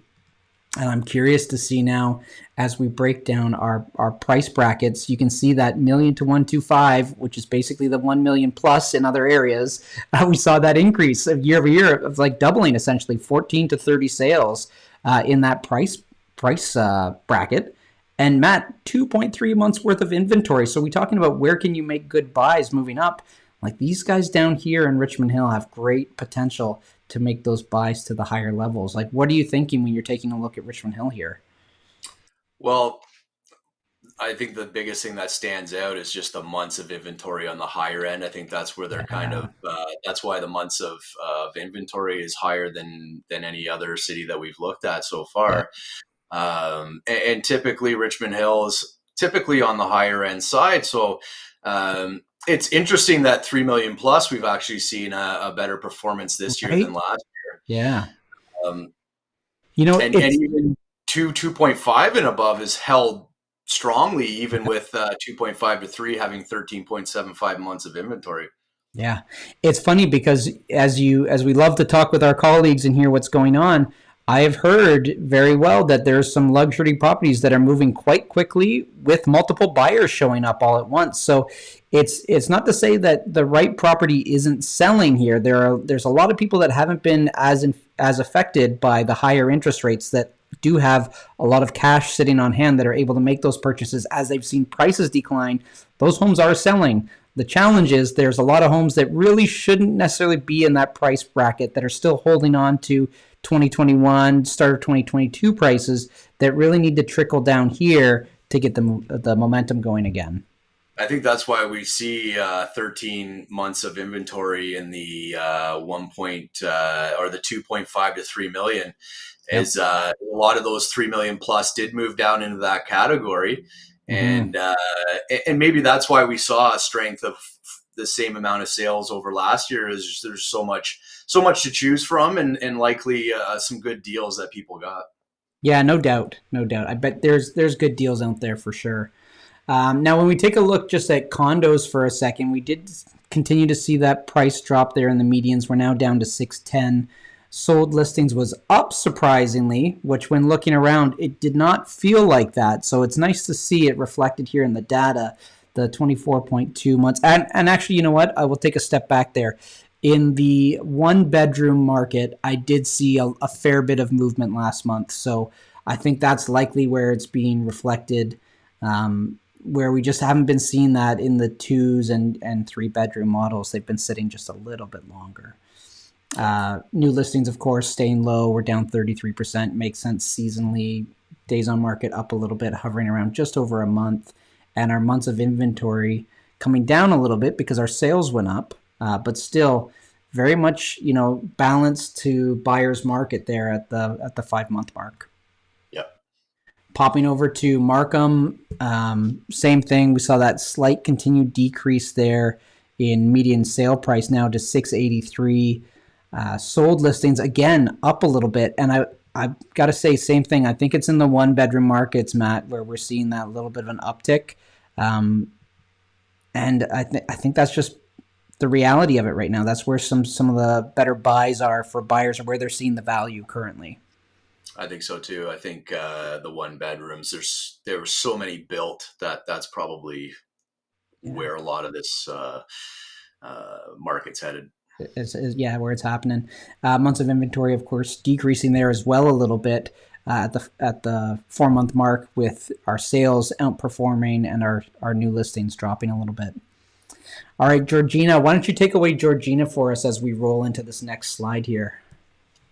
And I'm curious to see now as we break down our price brackets. You can see that million to 125, which is basically the 1 million plus in other areas. We saw that increase of year over year of like doubling essentially 14 to 30 sales in that price bracket. And Matt, 2.3 months worth of inventory. So we're talking about where can you make good buys moving up. Like these guys down here in Richmond Hill have great potential to make those buys to the higher levels. Like, what are you thinking when you're taking a look at Richmond Hill here? Well, I think the biggest thing that stands out is just the months of inventory on the higher end. I think that's where they're kind Yeah. of that's why the months of inventory is higher than any other city that we've looked at so Yeah. far. And typically Richmond Hill is typically on the higher end side. So it's interesting that 3 million plus we've actually seen a better performance this year than Right? last Yeah. year. You know, And it's even 2.5 and above is held strongly, even with 2.5 to 3 having 13.75 months of inventory. yeah. It's funny because as we love to talk with our colleagues and hear what's going on, I have heard very well that there's some luxury properties that are moving quite quickly with multiple buyers showing up all at once. So it's not to say that the right property isn't selling here. There's a lot of people that haven't been as affected by the higher interest rates that do have a lot of cash sitting on hand that are able to make those purchases as they've seen prices decline. Those homes are selling. The challenge is there's a lot of homes that really shouldn't necessarily be in that price bracket that are still holding on to 2021, start of 2022 prices that really need to trickle down here to get the momentum going again. I think that's why we see 13 months of inventory in the 1 point or the 2.5 to 3 million Yep. is a lot of those 3 million plus did move down into that category. Mm-hmm. And maybe that's why we saw a strength of the same amount of sales over last year is just, there's so much to choose from and likely some good deals that people got. Yeah, no doubt, no doubt. I bet there's good deals out there for sure. Now, when we take a look just at condos for a second, we did continue to see that price drop there in the medians. We're now down to 610. Sold listings was up surprisingly, which when looking around, it did not feel like that. So it's nice to see it reflected here in the data, the 24.2 months. And actually, you know what? I will take a step back there. In the one bedroom market, I did see a fair bit of movement last month. So I think that's likely where it's being reflected. Where we just haven't been seeing that in the twos and three bedroom models. They've been sitting just a little bit longer. New listings, of course, staying low. We're down 33%. Makes sense seasonally. Days on market up a little bit, hovering around just over a month. And our months of inventory coming down a little bit because our sales went up, but still very much, balanced to buyer's market there at the 5 month mark. Yep. Popping over to Markham, same thing. We saw that slight continued decrease there in median sale price now to 683. Sold listings again up a little bit, and I've got to say same thing. I think it's in the one bedroom markets, Matt, where we're seeing that little bit of an uptick, and I think that's just the reality of it right now. That's where some of the better buys are for buyers, or where they're seeing the value currently. I think so too. I think the one bedrooms, there were so many built that that's probably Yeah. where a lot of this market's headed. Yeah, where it's happening. Months of inventory, of course, decreasing there as well a little bit at the 4 month mark, with our sales outperforming and our new listings dropping a little bit. All right, Georgina, why don't you take away Georgina for us as we roll into this next slide here?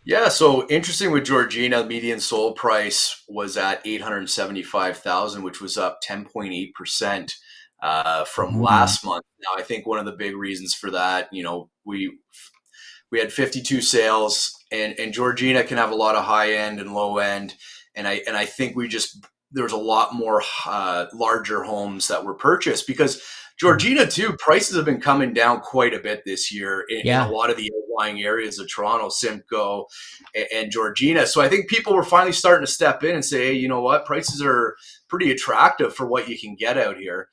Yeah, so interesting with Georgina, median sold price was at 875,000, which was up 10.8% from Mm-hmm. last month. Now, I think one of the big reasons for that, we had 52 sales, and Georgina can have a lot of high end and low end, and I think there was a lot more larger homes that were purchased because Georgina too, prices have been coming down quite a bit this year in a Yeah. lot of the outlying areas of Toronto, Simcoe, and Georgina. So I think people were finally starting to step in and say, hey, you know what, prices are pretty attractive for what you can get out here.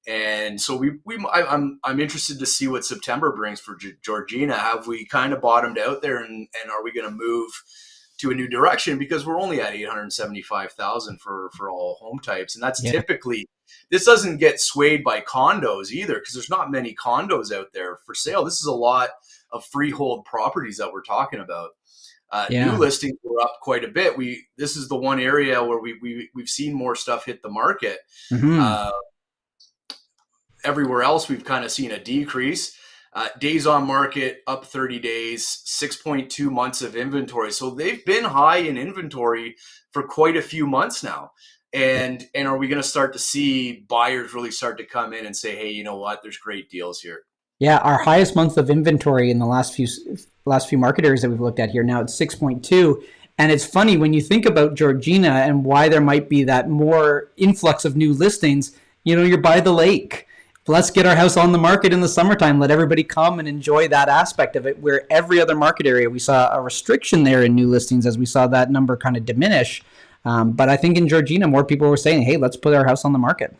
And so I'm interested to see what September brings for Georgina. Have we kind of bottomed out there, and are we going to move to a new direction because we're only at 875,000 for all home types, and that's Yeah. typically, this doesn't get swayed by condos either because there's not many condos out there for sale. This is a lot of freehold properties that we're talking about. New Yeah. listings were up quite a bit. This is the one area where we've seen more stuff hit the market. Hmm. Uh, Everywhere else, we've kind of seen a decrease. Days on market up 30 days, 6.2 months of inventory. So they've been high in inventory for quite a few months now. And are we going to start to see buyers really start to come in and say, hey, you know what? There's great deals here. Yeah, our highest month of inventory in the last few market areas that we've looked at here. Now it's 6.2. And it's funny when you think about Georgina and why there might be that more influx of new listings. You're by the lake. Let's get our house on the market in the summertime. Let everybody come and enjoy that aspect of it, where every other market area, we saw a restriction there in new listings as we saw that number kind of diminish. But I think in Georgina, more people were saying, hey, let's put our house on the market.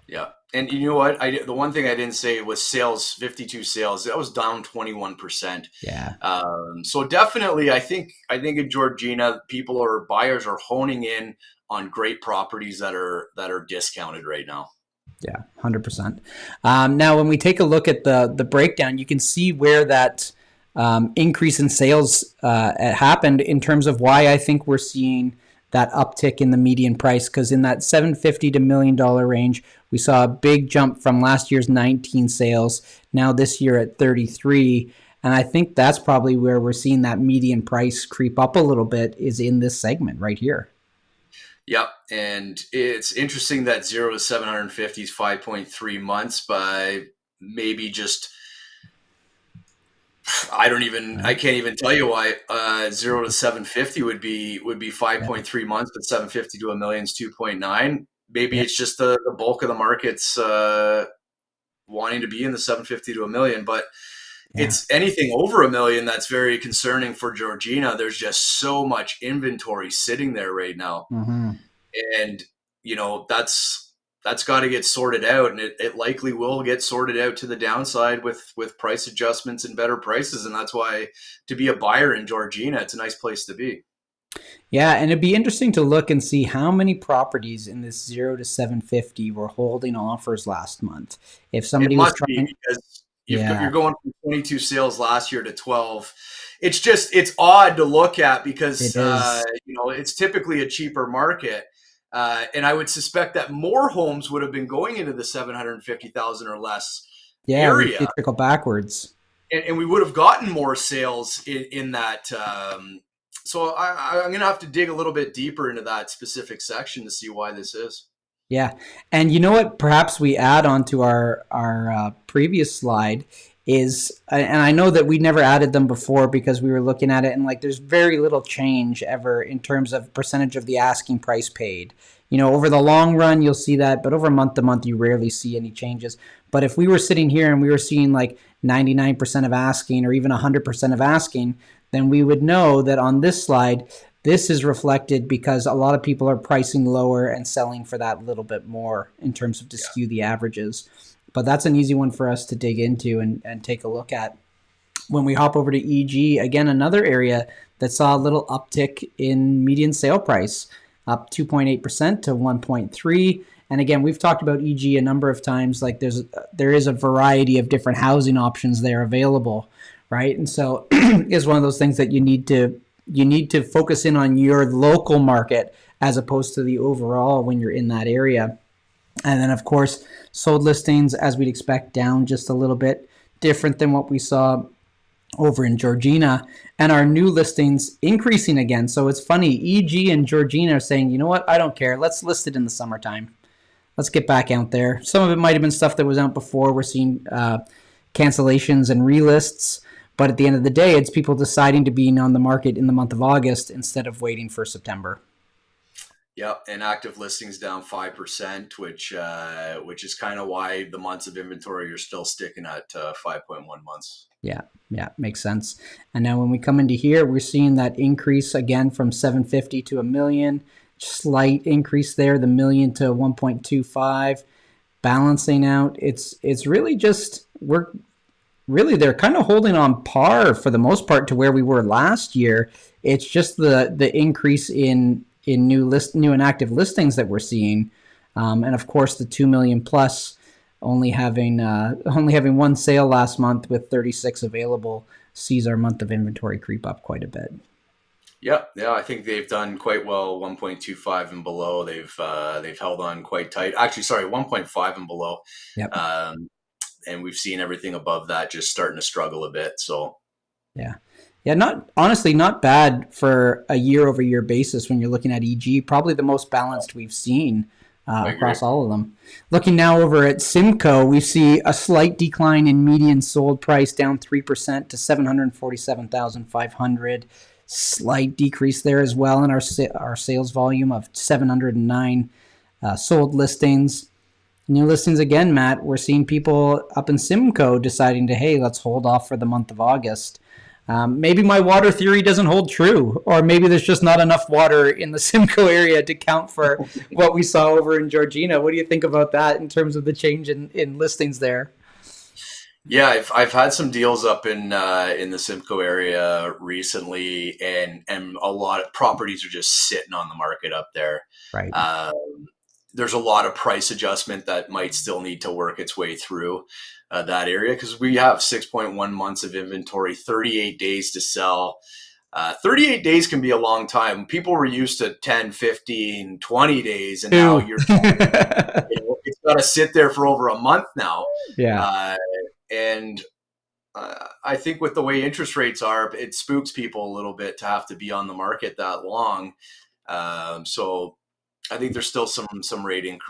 Yeah. And you know what? The one thing I didn't say was sales, 52 sales. That was down 21%. Yeah. So definitely, I think in Georgina, buyers are honing in on great properties that are discounted right now. Yeah, 100%. Now, when we take a look at the breakdown, you can see where that increase in sales happened in terms of why I think we're seeing that uptick in the median price. Because in that $750 to $1 million range, we saw a big jump from last year's 19 sales, now this year at 33. And I think that's probably where we're seeing that median price creep up a little bit, is in this segment right here. Yep. And it's interesting that 0 to 750 is 5.3 months, by maybe just, I can't even tell you why 0 to 750 would be 5.3 months, but 750 to $1 million is 2.9. Maybe it's just the bulk of the market's wanting to be in the 750 to $1 million, but it's anything over $1 million that's very concerning for Georgina. There's just so much inventory sitting there right now. Mm-hmm. And that's got to get sorted out, and it likely will get sorted out to the downside with price adjustments and better prices. And that's why, to be a buyer in Georgina, it's a nice place to be. Yeah, and it'd be interesting to look and see how many properties in this 0 to 750 were holding offers last month. If somebody was trying, because you're going from 22 sales last year to 12. It's odd to look at because it's typically a cheaper market. And I would suspect that more homes would have been going into the 750,000 or less area. It trickle backwards. And we would have gotten more sales in that. So I'm going to have to dig a little bit deeper into that specific section to see why this is. Yeah. And you know what perhaps we add on to our previous slide is, and I know that we never added them before because we were looking at it and there's very little change ever in terms of percentage of the asking price paid. Over the long run, you'll see that, but over month to month, you rarely see any changes. But if we were sitting here and we were seeing 99% of asking or even 100% of asking, then we would know that on this slide, this is reflected because a lot of people are pricing lower and selling for that little bit more in terms of to skew the averages. But that's an easy one for us to dig into and take a look at. When we hop over to EG, again, another area that saw a little uptick in median sale price, up 2.8% to 1.3. And again, we've talked about EG a number of times. There is a variety of different housing options there available, right? And so it's one of those things that you need to focus in on your local market as opposed to the overall when you're in that area. And then, of course, sold listings, as we'd expect, down just a little bit, different than what we saw over in Georgina. And our new listings increasing again. So it's funny, EG and Georgina are saying, you know what, I don't care. Let's list it in the summertime. Let's get back out there. Some of it might have been stuff that was out before. We're seeing cancellations and relists. But at the end of the day, it's people deciding to be on the market in the month of August instead of waiting for September. Yep, and active listings down 5%, which is kind of why the months of inventory are still sticking at 5.1 months. Yeah, makes sense. And now when we come into here, we're seeing that increase again from 750 to $1 million. Slight increase there, the $1 million to 1.25, balancing out. It's really just really they're kind of holding on par for the most part to where we were last year. It's just the increase in new and active listings that we're seeing, and of course the 2 million plus only having one sale last month with 36 available sees our month of inventory creep up quite a bit. Yeah, I think they've done quite well. 1.25 and below, they've held on quite tight. Actually, sorry, 1.5 and below, Yep. um, and we've seen everything above that just starting to struggle a bit. So Yeah. Yeah, not honestly, not bad for a year over year basis when you're looking at EG. Probably the most balanced we've seen I agree. across all of them. Looking now over at Simcoe, we see a slight decline in median sold price, down 3% to 747,500. Slight decrease there as well in our sales volume of 709 sold listings. New listings again, Matt. We're seeing people up in Simcoe deciding to, hey, let's hold off for the month of August. Maybe my water theory doesn't hold true, or maybe there's just not enough water in the Simcoe area to count for what we saw over in Georgina. What do you think about that in terms of the change in listings there? Yeah, I've had some deals up in the Simcoe area recently, and a lot of properties are just sitting on the market up there. Right. Um, there's a lot of price adjustment that might still need to work its way through that area because we have 6.1 months of inventory, 38 days to sell. 38 days can be a long time. People were used to 10, 15, 20 days, and now Two. you're it's got to sit there for over a month now. Yeah. Uh, and I think with the way interest rates are, it spooks people a little bit to have to be on the market that long. So I think there's still some rating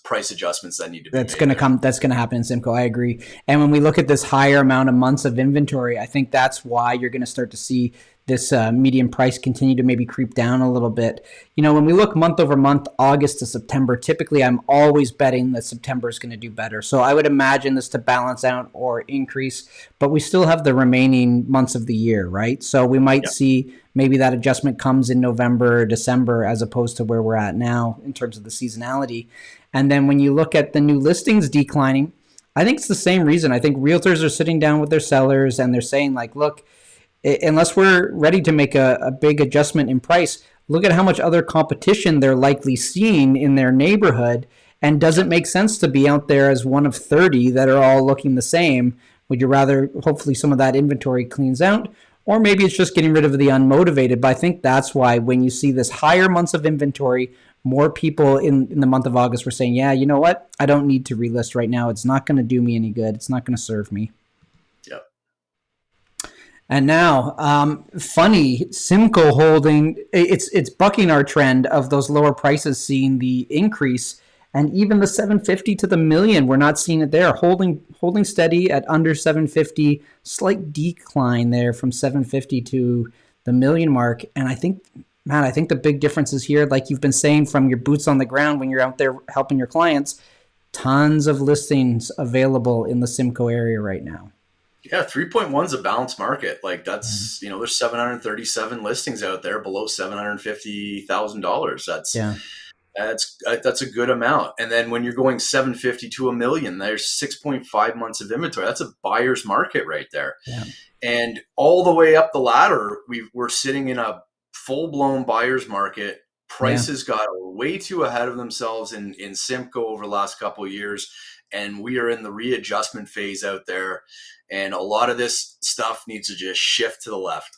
price adjustments that need to be That's made going to there. come. That's going to happen in Simcoe. I agree. And when we look at this higher amount of months of inventory, I think that's why you're going to start to see this median price continue to maybe creep down a little bit. You know, when we look month over month, August to September, typically I'm always betting that September is going to do better. So I would imagine this to balance out or increase, but we still have the remaining months of the year, right? So we might Yeah. see maybe that adjustment comes in November or December as opposed to where we're at now in terms of the seasonality. And then when you look at the new listings declining, I think it's the same reason. I think realtors are sitting down with their sellers and they're saying, like, look, unless we're ready to make a big adjustment in price, look at how much other competition they're likely seeing in their neighborhood. And does it make sense to be out there as one of 30 that are all looking the same? Would you rather hopefully some of that inventory cleans out? Or maybe it's just getting rid of the unmotivated. But I think that's why when you see this higher months of inventory, more people in the month of August were saying, yeah, you know what? I don't need to relist right now. It's not going to do me any good. It's not going to serve me. Yeah. And now, funny, Simcoe holding, it's bucking our trend of those lower prices seeing the increase. And even the 750 to the million, we're not seeing it there. Holding steady at under 750, slight decline there from 750 to the million mark. And I think, man, I think the big difference is here, like you've been saying, from your boots on the ground when you're out there helping your clients, tons of listings available in the Simcoe area right now. Yeah, 3.1 is a balanced market. Like Mhm. there's 737 listings out there below $750,000. Yeah. That's a good amount. And then when you're going 750 to a million, there's 6.5 months of inventory. That's a buyer's market right there. Yeah. And all the way up the ladder, we're sitting in a full blown buyer's market. Yeah. Prices got way too ahead of themselves in Simcoe over the last couple of years, and we are in the readjustment phase out there. And a lot of this stuff needs to just shift to the left.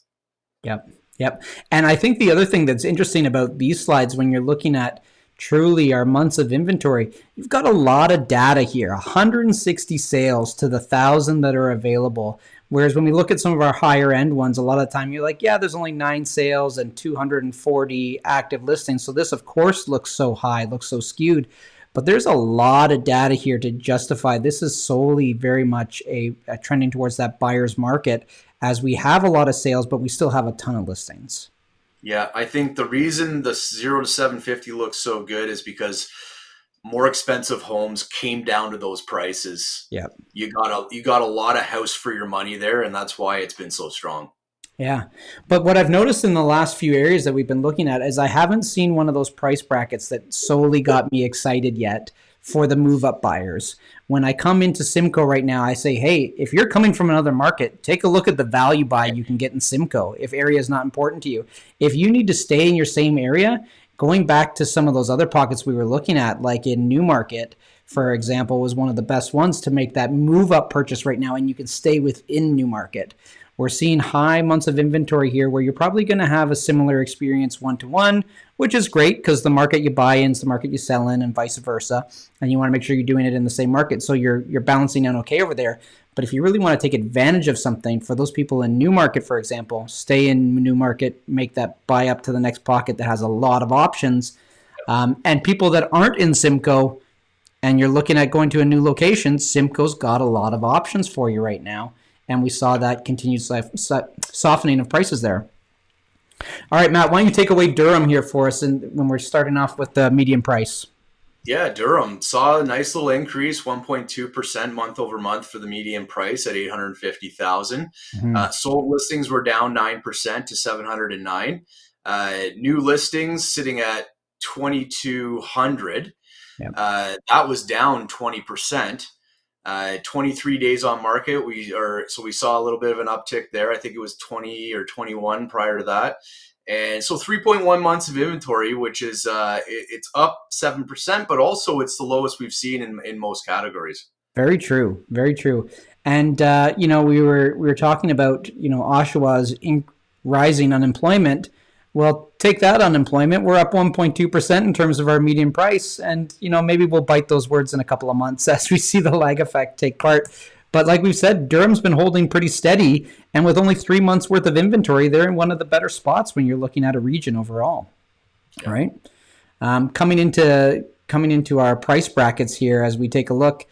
Yep. Yep. And I think the other thing that's interesting about these slides when you're looking at truly our months of inventory, you've got a lot of data here, 160 sales to the 1,000 that are available. Whereas when we look at some of our higher end ones, a lot of the time you're like, yeah, there's only 9 sales and 240 active listings. So this, of course, looks so high, looks so skewed. But there's a lot of data here to justify this is solely very much a trending towards that buyer's market as we have a lot of sales, but we still have a ton of listings. Yeah, I think the reason the 0 to 750 looks so good is because more expensive homes came down to those prices. Yeah. You got a lot of house for your money there, and that's why it's been so strong. Yeah. But what I've noticed in the last few areas that we've been looking at is I haven't seen one of those price brackets that solely got me excited yet for the move up buyers. When I come into Simcoe right now, I say, hey, if you're coming from another market, take a look at the value buy you can get in Simcoe if area is not important to you. If you need to stay in your same area, going back to some of those other pockets we were looking at, like in Newmarket, for example, was one of the best ones to make that move up purchase right now, and you can stay within Newmarket. We're seeing high months of inventory here where you're probably going to have a similar experience one-to-one, which is great because the market you buy in is the market you sell in and vice versa. And you want to make sure you're doing it in the same market. So you're balancing out okay over there. But if you really want to take advantage of something, for those people in Newmarket, for example, stay in Newmarket, make that buy up to the next pocket that has a lot of options. And people that aren't in Simcoe and you're looking at going to a new location, Simcoe's got a lot of options for you right now. And we saw that continued softening of prices there. All right, Matt, why don't you take away Durham here for us and when we're starting off with the median price? Yeah, Durham saw a nice little increase, 1.2% month over month for the median price at 850,000. Mm-hmm. Sold listings were down 9% to 709. New listings sitting at 2,200. Yep. That was down 20%. 23 days on market. So we saw a little bit of an uptick there. I think it was 20 or 21 prior to that. And so 3.1 months of inventory, which is it's up 7%, but also it's the lowest we've seen in most categories. Very true. Very true. And we were talking about Oshawa's rising unemployment. Well, take that unemployment. We're up 1.2% in terms of our median price. And, maybe we'll bite those words in a couple of months as we see the lag effect take part. But like we've said, Durham's been holding pretty steady. And with only 3 months worth of inventory, they're in one of the better spots when you're looking at a region overall. Yeah. All right. Coming into our price brackets here as we take a look,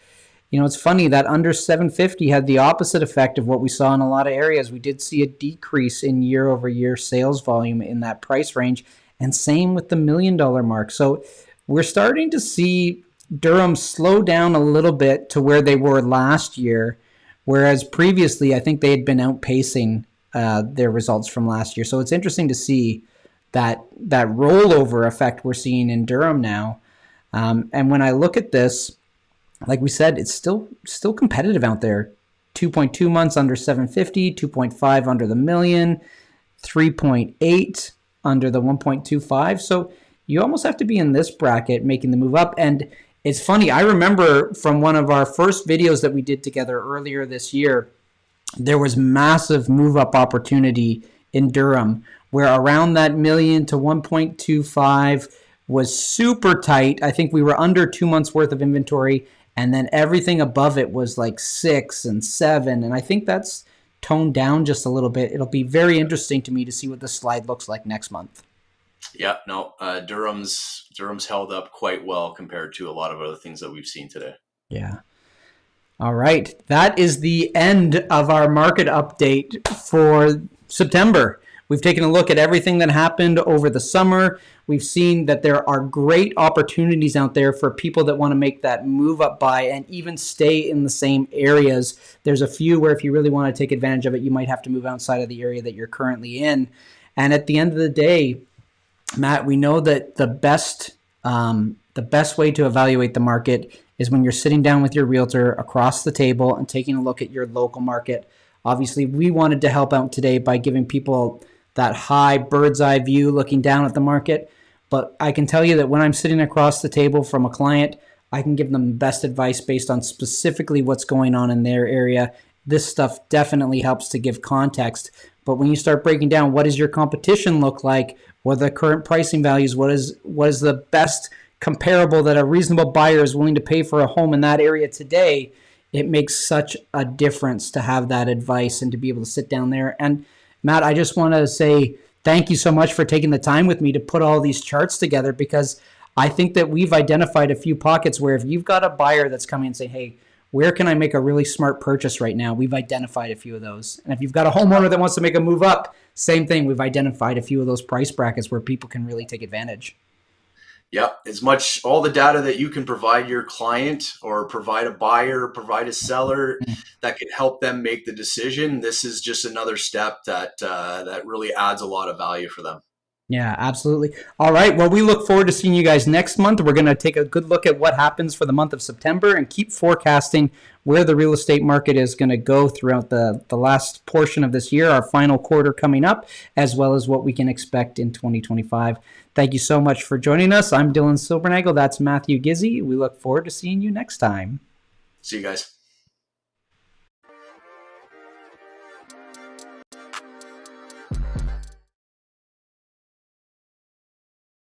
it's funny that under 750 had the opposite effect of what we saw in a lot of areas. We did see a decrease in year over year sales volume in that price range, and same with the $1 million mark. So we're starting to see Durham slow down a little bit to where they were last year, whereas previously I think they had been outpacing their results from last year. So it's interesting to see that rollover effect we're seeing in Durham now. And when I look at this, like we said, it's still competitive out there. 2.2 months under 750, 2.5 under the million, 3.8 under the 1.25. So you almost have to be in this bracket making the move up. And it's funny, I remember from one of our first videos that we did together earlier this year, there was massive move up opportunity in Durham where around that million to 1.25 was super tight. I think we were under 2 months worth of inventory. And then everything above it was like 6 and 7. And I think that's toned down just a little bit. It'll be very interesting to me to see what the slide looks like next month. Yeah, no, Durham's held up quite well compared to a lot of other things that we've seen today. Yeah. All right. That is the end of our market update for September. We've taken a look at everything that happened over the summer. We've seen that there are great opportunities out there for people that want to make that move up buy and even stay in the same areas. There's a few where if you really want to take advantage of it, you might have to move outside of the area that you're currently in. And at the end of the day, Matt, we know that the best way to evaluate the market is when you're sitting down with your realtor across the table and taking a look at your local market. Obviously, we wanted to help out today by giving people that high bird's eye view looking down at the market. But I can tell you that when I'm sitting across the table from a client, I can give them the best advice based on specifically what's going on in their area. This stuff definitely helps to give context. But when you start breaking down what does your competition look like, what are the current pricing values, what is the best comparable that a reasonable buyer is willing to pay for a home in that area today, it makes such a difference to have that advice and to be able to sit down there. And Matt, I just want to say thank you so much for taking the time with me to put all these charts together, because I think that we've identified a few pockets where if you've got a buyer that's coming and say, hey, where can I make a really smart purchase right now? We've identified a few of those. And if you've got a homeowner that wants to make a move up, same thing. We've identified a few of those price brackets where people can really take advantage. Yeah, as much all the data that you can provide your client or provide a buyer, provide a seller that can help them make the decision. This is just another step that really adds a lot of value for them. Yeah, absolutely. All right. Well, we look forward to seeing you guys next month. We're going to take a good look at what happens for the month of September and keep forecasting where the real estate market is going to go throughout the last portion of this year, our final quarter coming up, as well as what we can expect in 2025. Thank you so much for joining us. I'm Dylan Silbernagel. That's Matthew Gizzie. We look forward to seeing you next time. See you guys.